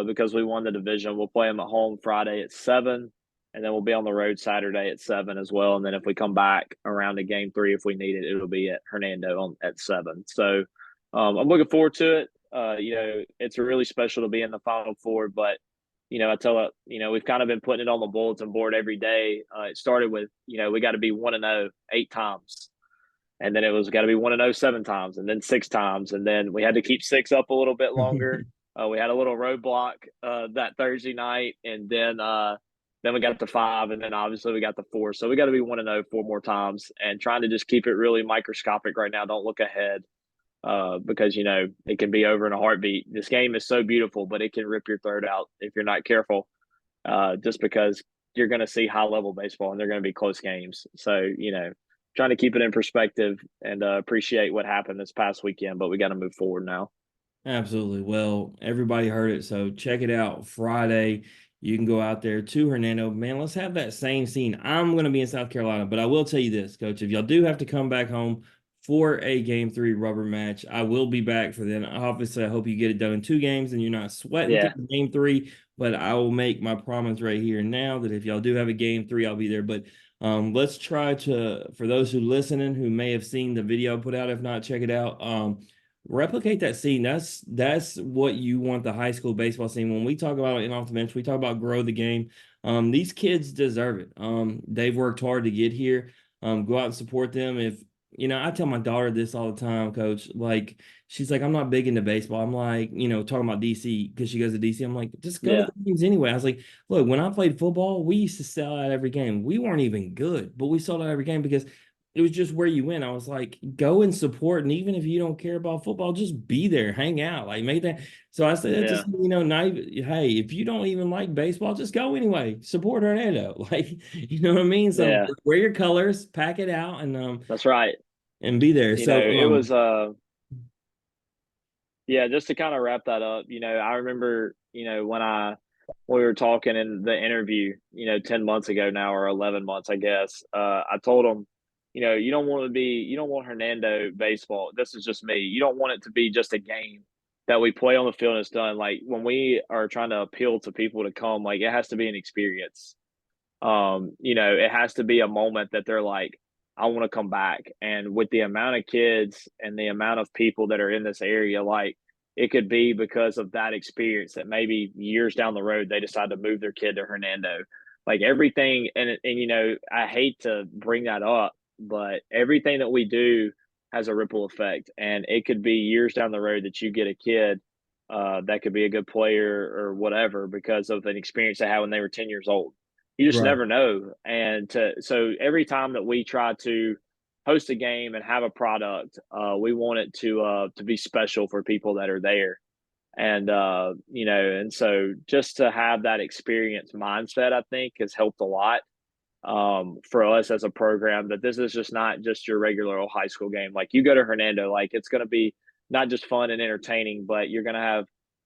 because we won the division. We'll play them at home Friday at 7. And then we'll be on the road Saturday at 7 as well. And then if we come back around to game 3, if we need it, it'll be at Hernando at 7. So I'm looking forward to it. It's really special to be in the Final Four, but I tell it, we've kind of been putting it on the bulletin board every day. It started with, we got to be 1-0 8 times. And then it was got to be 1-0 7 times, and then 6 times. And then we had to keep 6 up a little bit longer. We had a little roadblock that Thursday night. And then we got to 5. And then obviously we got to 4. So we got to be 1-0 4 more times and trying to just keep it really microscopic right now. Don't look ahead because it can be over in a heartbeat. This game is so beautiful, but it can rip your throat out if you're not careful. Just because you're going to see high level baseball and they're going to be close games. So trying to keep it in perspective and appreciate what happened this past weekend, but we got to move forward now. Absolutely. Well, everybody heard it. So check it out Friday. You can go out there to Hernando. Man, let's have that same scene. I'm going to be in South Carolina, but I will tell you this, Coach. If y'all do have to come back home for a game 3 rubber match, I will be back for then. Obviously, I hope you get it done in 2 games and you're not sweating Yeah. through game 3. But I will make my promise right here and now that if y'all do have a game 3, I'll be there. But let's try to, for those who listening who may have seen the video I put out, if not, check it out. Replicate that scene. That's what you want the high school baseball scene. When we talk about it in off the bench, we talk about grow the game. These kids deserve it. They've worked hard to get here. Go out and support them. If I tell my daughter this all the time, Coach. Like she's like, I'm not big into baseball. I'm like, talking about DC because she goes to DC. I'm like, just go to Yeah. the games anyway. I was like, look, when I played football, we used to sell out every game. We weren't even good, but we sold out every game because it was just where you went. I was like, go and support. And even if you don't care about football, just be there, hang out, like make that. So I said, Yeah. just, not even, hey, if you don't even like baseball, just go anyway. Support Hernando. Like, you know what I mean? So Yeah. wear your colors, pack it out That's right. and be there. So, It was yeah, just to kind of wrap that up, I remember, when we were talking in the interview, 10 months ago now or 11 months, I guess, I told him, you don't want Hernando baseball. This is just me. You don't want it to be just a game that we play on the field and it's done. Like when we are trying to appeal to people to come, like it has to be an experience. It has to be a moment that they're like, I want to come back. And with the amount of kids and the amount of people that are in this area, like it could be because of that experience that maybe years down the road they decide to move their kid to Hernando. Like everything, and you know, I hate to bring that up, but everything that we do has a ripple effect, and it could be years down the road that you get a kid that could be a good player or whatever because of an experience they had when they were 10 years old. You just Right. never know. So every time that we try to host a game and have a product, we want it to be special for people that are there. And you know, and so just to have that experience mindset, I think, has helped a lot for us as a program. That this is just not just your regular old high school game. Like you go to Hernando, like it's going to be not just fun and entertaining, but you're going to have,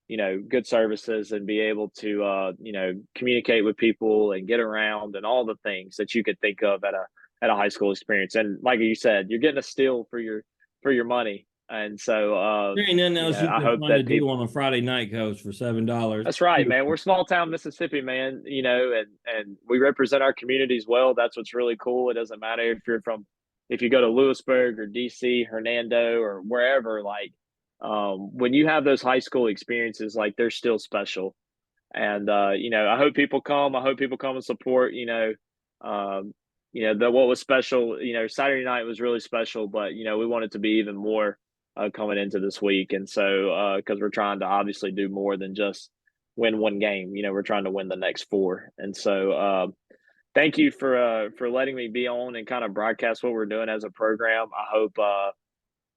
you know, good services and be able to you know, communicate with people and get around and all the things that you could think of at a high school experience. And like you said, you're getting a steal for your money. And so There ain't nothing you else know, you I can hope find to that do people. on a Friday night, coach, for $7. That's right, man. We're small town Mississippi, man. You know, and we represent our communities well. That's what's really cool. It doesn't matter if you're from, if you go to Lewisburg or DC, Hernando, or wherever. Like, when you have those high school experiences, like they're still special. And you know, I hope people come. I hope people come and support. You know, the what was special. You know, Saturday night was really special, but you know, we want it to be even more coming into this week. And so, because we're trying to obviously do more than just win one game. You know, we're trying to win the next four. And so, thank you for letting me be on and kind of broadcast what we're doing as a program. I hope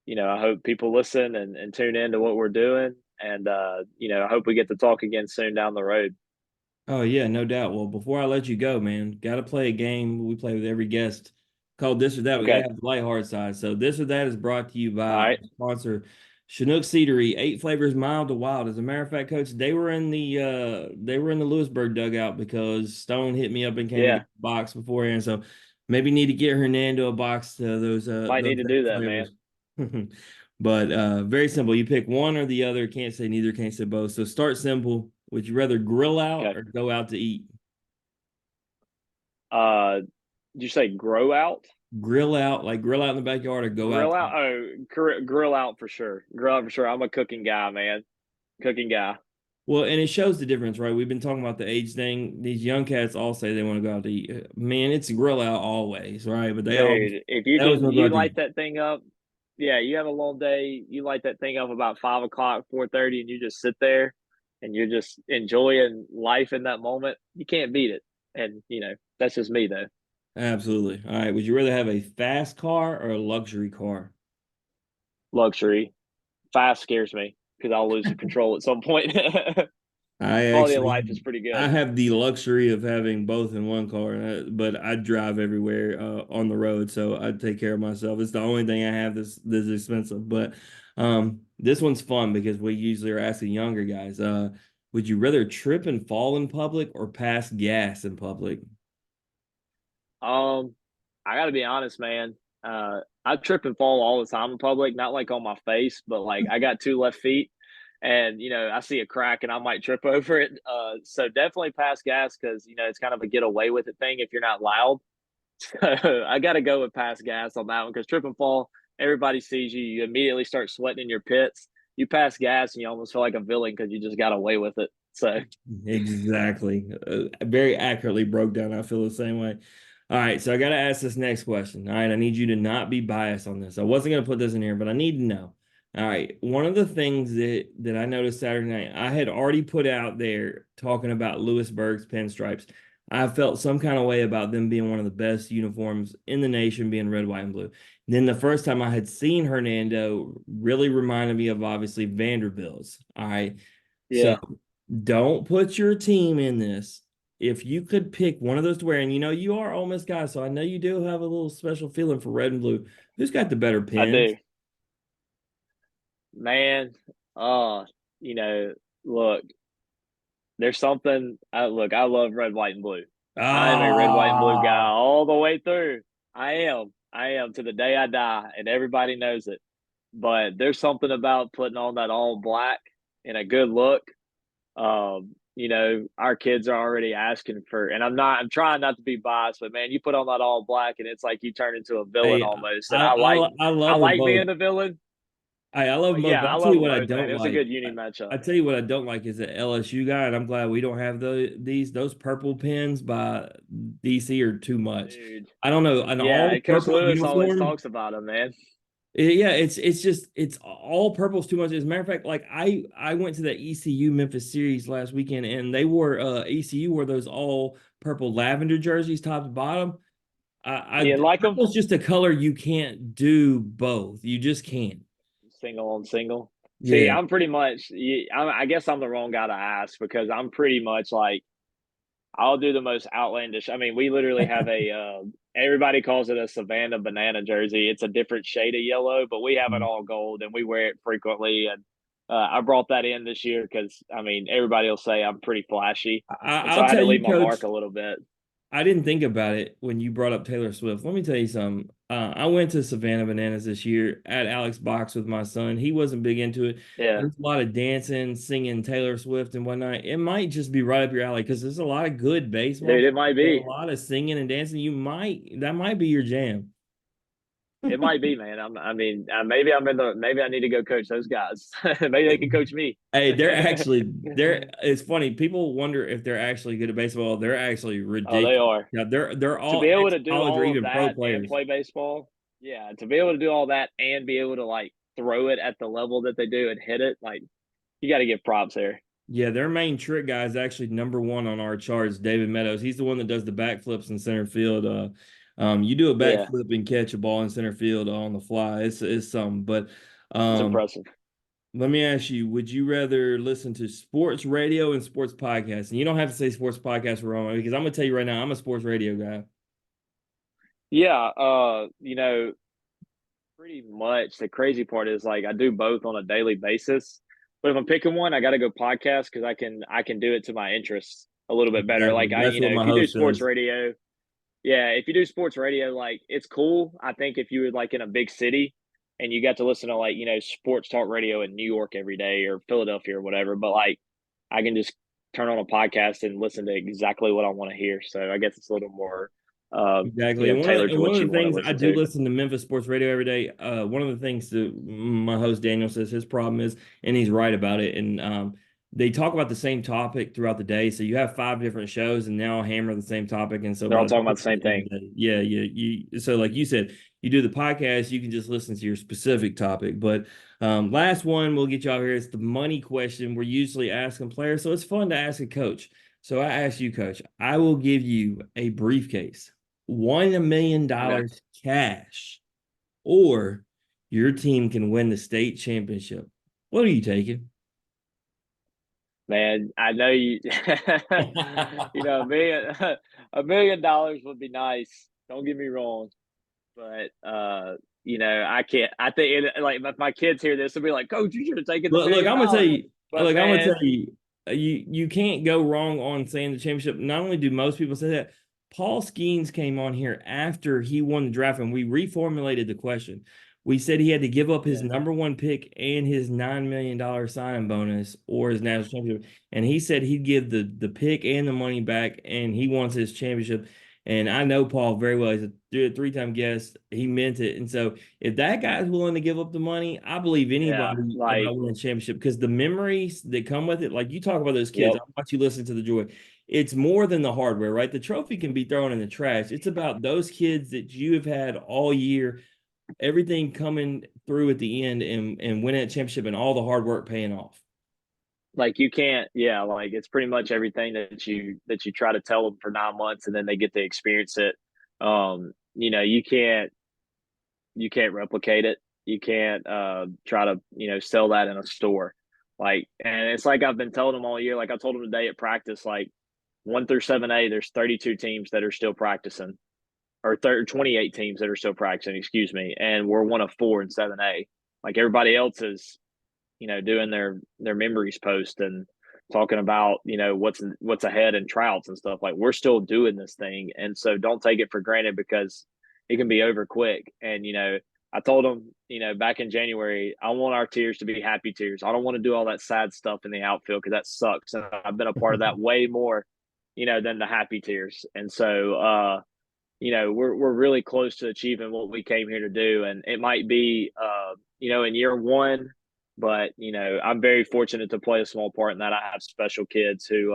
you know, I hope people listen and tune in to what we're doing. And you know, I hope we get to talk again soon down the road. Oh yeah, no doubt. Well, before I let you go, man, got to play a game we play with every guest called This or That. We got to Okay. have the lighthearted side. So This or That is brought to you All by our right. sponsor, Chinook Seedery, 8 flavors mild to wild. As a matter of fact, coach, they were in the Lewisburg dugout because Stone hit me up and came to get Yeah. a box beforehand. So maybe need to get Hernando a box to Might need those to eight do that, man. flavors. But very simple. You pick one or the other. Can't say neither, can't say both. So start simple. Would you rather grill out Okay. or go out to eat? Did you say grow out? Grill out, like grill out in the backyard or go out Grill to out? eat. Oh, grill out for sure. Grill out for sure. I'm a cooking guy, man. Cooking guy. Well, and it shows the difference, right? We've been talking about the age thing. These young cats all say they want to go out to eat. Man, it's grill out always, right? But Dude, if you they always can, want to go you out to light eat. that thing up. Yeah, you have a long day. You light that thing up about 5 o'clock, 4:30, and you just sit there, and you're just enjoying life in that moment. You can't beat it. And you know, that's just me though. Absolutely. All right. Would you rather have a fast car or a luxury car? Luxury. Fast scares me because I'll lose control at some point. I Quality of actually life is pretty I good. have the luxury of having both in one car, but I drive everywhere on the road, so I take care of myself. It's the only thing I have this expensive. But this one's fun because we usually are asking younger guys. Would you rather trip and fall in public or pass gas in public? Um, I got to be honest, man. I trip and fall all the time in public, not like on my face, but like I got two left feet, and you know I see a crack and I might trip over it. So definitely pass gas because you know it's kind of a get away with it thing if you're not loud. So I got to go with pass gas on that one because trip and fall, everybody sees you, you immediately start sweating in your pits. You pass gas and you almost feel like a villain because you just got away with it. So Exactly. Very accurately broke down. I feel the same way. All right, so I got to ask this next question. All right, I need you to not be biased on this. I wasn't going to put this in here, but I need to know. All right, one of the things that I noticed Saturday night, I had already put out there talking about Lewisburg's pinstripes. I felt some kind of way about them being one of the best uniforms in the nation, being red, white, and blue. Then the first time I had seen Hernando really reminded me of obviously Vanderbilt's. All right. So yeah, don't put your team in this. If you could pick one of those to wear, and you know you are Ole Miss guys, so I know you do have a little special feeling for red and blue. Who's got the better I pins? do, man. Uh, you know, look, there's something. Look, I love red, white, and blue. I am a red, white, and blue guy Ah, all the way through. I am. I am to the day I die, and everybody knows it. But there's something about putting on that all black and a good look. You know, our kids are already asking for, and I'm trying not to be biased, but man, you put on that all black, and it's like you turn into a villain hey, almost. And I I love like them being both. the villain. I love them But both, yeah, but I I'll tell love you them what I both, man. don't It was a like. good uni matchup. I tell you what I don't like is an LSU guy, and I'm glad we don't have these. Those purple pins by DC are too much. Dude. I don't know, an Yeah, all and Coach purple Lewis always uniform. talks about him, man. Yeah, it's just it's all purple's too much. As a matter of fact, like I went to the ECU Memphis series last weekend, and they wore ECU wore those all purple lavender jerseys top to bottom. You didn't like him? Purple's just a color you can't do both. You just can't. Single on single. See, Yeah. I'm pretty much. I guess I'm the wrong guy to ask because I'm pretty much like I'll do the most outlandish. I mean, we literally have a. Everybody calls it a Savannah banana jersey. It's a different shade of yellow, but we have it all gold and we wear it frequently. And I brought that in this year because I mean everybody will say I'm pretty flashy, and so I'll I had tell to leave you, my mark Coach. a little bit. I didn't think about it when you brought up Taylor Swift. Let me tell you something. I went to Savannah Bananas this year at Alex Box with my son. He wasn't big into it. Yeah, There's a lot of dancing, singing Taylor Swift and whatnot. It might just be right up your alley because there's a lot of good baseball dude, teams it might and a be. lot of singing and dancing. That might be your jam. It might be, man. I mean, maybe I'm in the. Maybe I need to go coach those guys. Maybe they can coach me. Hey, they're it's funny. People wonder if they're actually good at baseball. They're actually Oh, they ridiculous. are. Yeah, they're To all be able to do ex-college or all of even pro that and players. play baseball, yeah, to be able to do all that and be able to like throw it at the level that they do and hit it, like you got to give props there. Yeah, their main trick guy is actually number one on our charts, David Meadows. He's the one that does the backflips in center field. You do a Yeah, backflip and catch a ball in center field on the fly. It's something. But it's um, impressive. let me ask you: would you rather listen to sports radio and sports podcasts? And you don't have to say sports podcast for wrong because I'm gonna tell you right now, I'm a sports radio guy. Yeah, pretty much the crazy part is like I do both on a daily basis. But if I'm picking one, I got to go podcast because I can do it to my interests a little bit better. Exactly. Like That's what if my you do host sports does. radio, yeah, if you do sports radio, like it's cool. I think if you were like in a big city and you got to listen to like, sports talk radio in New York every day or Philadelphia or whatever, but like I can just turn on a podcast and listen to exactly what I want to hear. So I guess it's a little more Exactly. And tailored to one what of you the want to things I listen do to. listen to Memphis sports radio every day. One of the things that my host Daniel says his problem is, and he's right about it. And they talk about the same topic throughout the day. So you have five different shows, and now hammer the same topic. And so They're by all the talking time about the it's the same end of thing. the day, yeah, so like you said, you do the podcast, you can just listen to your specific topic. But last one, we'll get you out here. It's the money question. We're usually asking players, so it's fun to ask a coach. So I ask you, coach, I will give you a briefcase. Okay. $1 million cash, or your team can win the state championship. What are you taking? Man, I know you a million $1 million would be nice. Don't get me wrong. But I can't. I think like if my kids hear this, they'll be like, "Coach, you should have taken the Look, million I'm gonna tell dollars." you. But Look, I'm gonna tell man, you. You can't go wrong on saying the championship. Not only do most people say that, Paul Skeens came on here after he won the draft, and we reformulated the question. We said he had to give up his yeah, number one pick and his $9 million signing bonus or his national championship. And he said he'd give the pick and the money back, and he wants his championship. And I know Paul very well. He's a three-time guest. He meant it. And so if that guy's willing to give up the money, I believe yeah, anybody like, about winning a championship because the memories that come with it, like you talk about those kids, yep. I want you listen to the joy. It's more than the hardware, right? The trophy can be thrown in the trash. It's about those kids that you have had all year, everything coming through at the end and winning a championship and all the hard work paying off. Like you can't, yeah, like it's pretty much everything that you try to tell them for 9 months, and then they get to experience it. You can't replicate it. You can't try to sell that in a store. Like, and it's like I've been telling them all year. Like I told them today at practice, like 1 through 7A, there's 32 teams that are still practicing, or 28 teams that are still practicing. Excuse me, and we're one of four in 7A. Like everybody else is, doing their memories post and talking about what's ahead in trouts and stuff. Like we're still doing this thing, and so don't take it for granted because it can be over quick. And I told them, back in January, I want our tears to be happy tears. I don't want to do all that sad stuff in the outfield because that sucks, and I've been a part of that way more, than the happy tears. And so we're really close to achieving what we came here to do, and it might be in year one, but I'm very fortunate to play a small part in that. I have special kids who,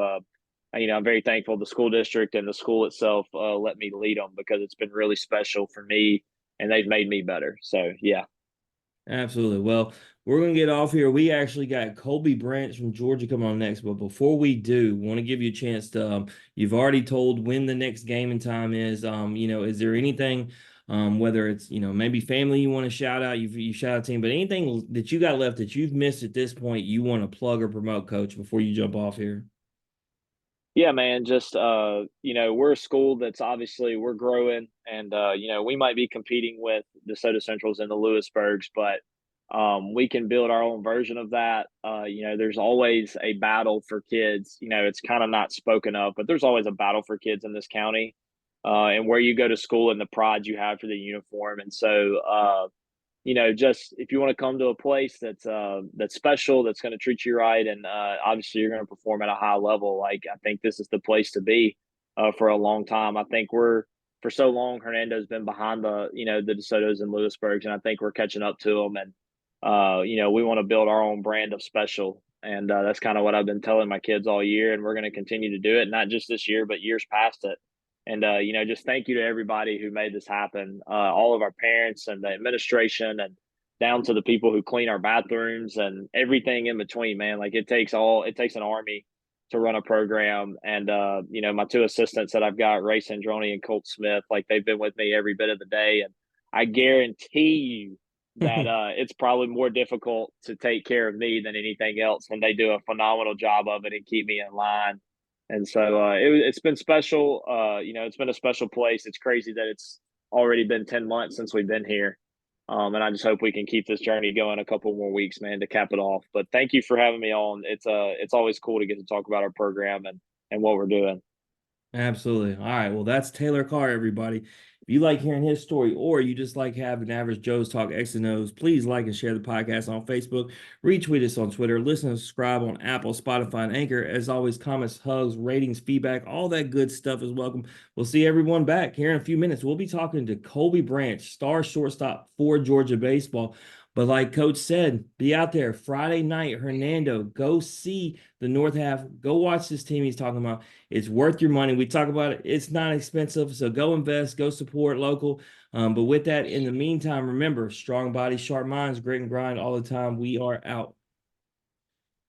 I'm very thankful the school district and the school itself let me lead them because it's been really special for me, and they've made me better. So yeah. Absolutely. Well, we're going to get off here. We actually got Colby Branch from Georgia coming on next. But before we do, want to give you a chance to, you've already told when the next game and time is. Is there anything, whether it's, maybe family you want to shout out, you shout out team, but anything that you got left that you've missed at this point, you want to plug or promote, Coach, before you jump off here? Yeah, man, just we're a school that's obviously we're growing and we might be competing with the Soda Centrals and the Lewisburgs, but we can build our own version of that. There's always a battle for kids. It's kind of not spoken of, but there's always a battle for kids in this county. And where you go to school and the pride you have for the uniform. And so just if you want to come to a place that's special, that's going to treat you right, and obviously you're going to perform at a high level. Like I think this is the place to be for a long time. I think we're for so long Hernando's been behind the DeSotos and Lewisburgs, and I think we're catching up to them. And we want to build our own brand of special, and that's kind of what I've been telling my kids all year, and we're going to continue to do it, not just this year, but years past it. And just thank you to everybody who made this happen, all of our parents and the administration, and down to the people who clean our bathrooms and everything in between. Man, like it takes an army to run a program. And my two assistants that I've got, Ray Sandroni and Colt Smith, like they've been with me every bit of the day, and I guarantee you that it's probably more difficult to take care of me than anything else, and they do a phenomenal job of it and keep me in line. And so it's been special. It's been a special place. It's crazy that it's already been 10 months since we've been here. And I just hope we can keep this journey going a couple more weeks, man, to cap it off. But thank you for having me on. It's always cool to get to talk about our program and what we're doing. Absolutely. All right. Well, that's Taylor Karr, everybody. If you like hearing his story or you just like having average Joe's talk X and O's, please like and share the podcast on Facebook, retweet us on Twitter, listen and subscribe on Apple, Spotify, and Anchor. As always, comments, hugs, ratings, feedback, all that good stuff is welcome. We'll see everyone back here in a few minutes. We'll be talking to Colby Branch, star shortstop for Georgia baseball. But like Coach said, be out there Friday night, Hernando. Go see the North Half. Go watch this team he's talking about. It's worth your money. We talk about it. It's not expensive. So go invest, go support local. But with that, in the meantime, remember, strong bodies, sharp minds, grit and grind all the time. We are out.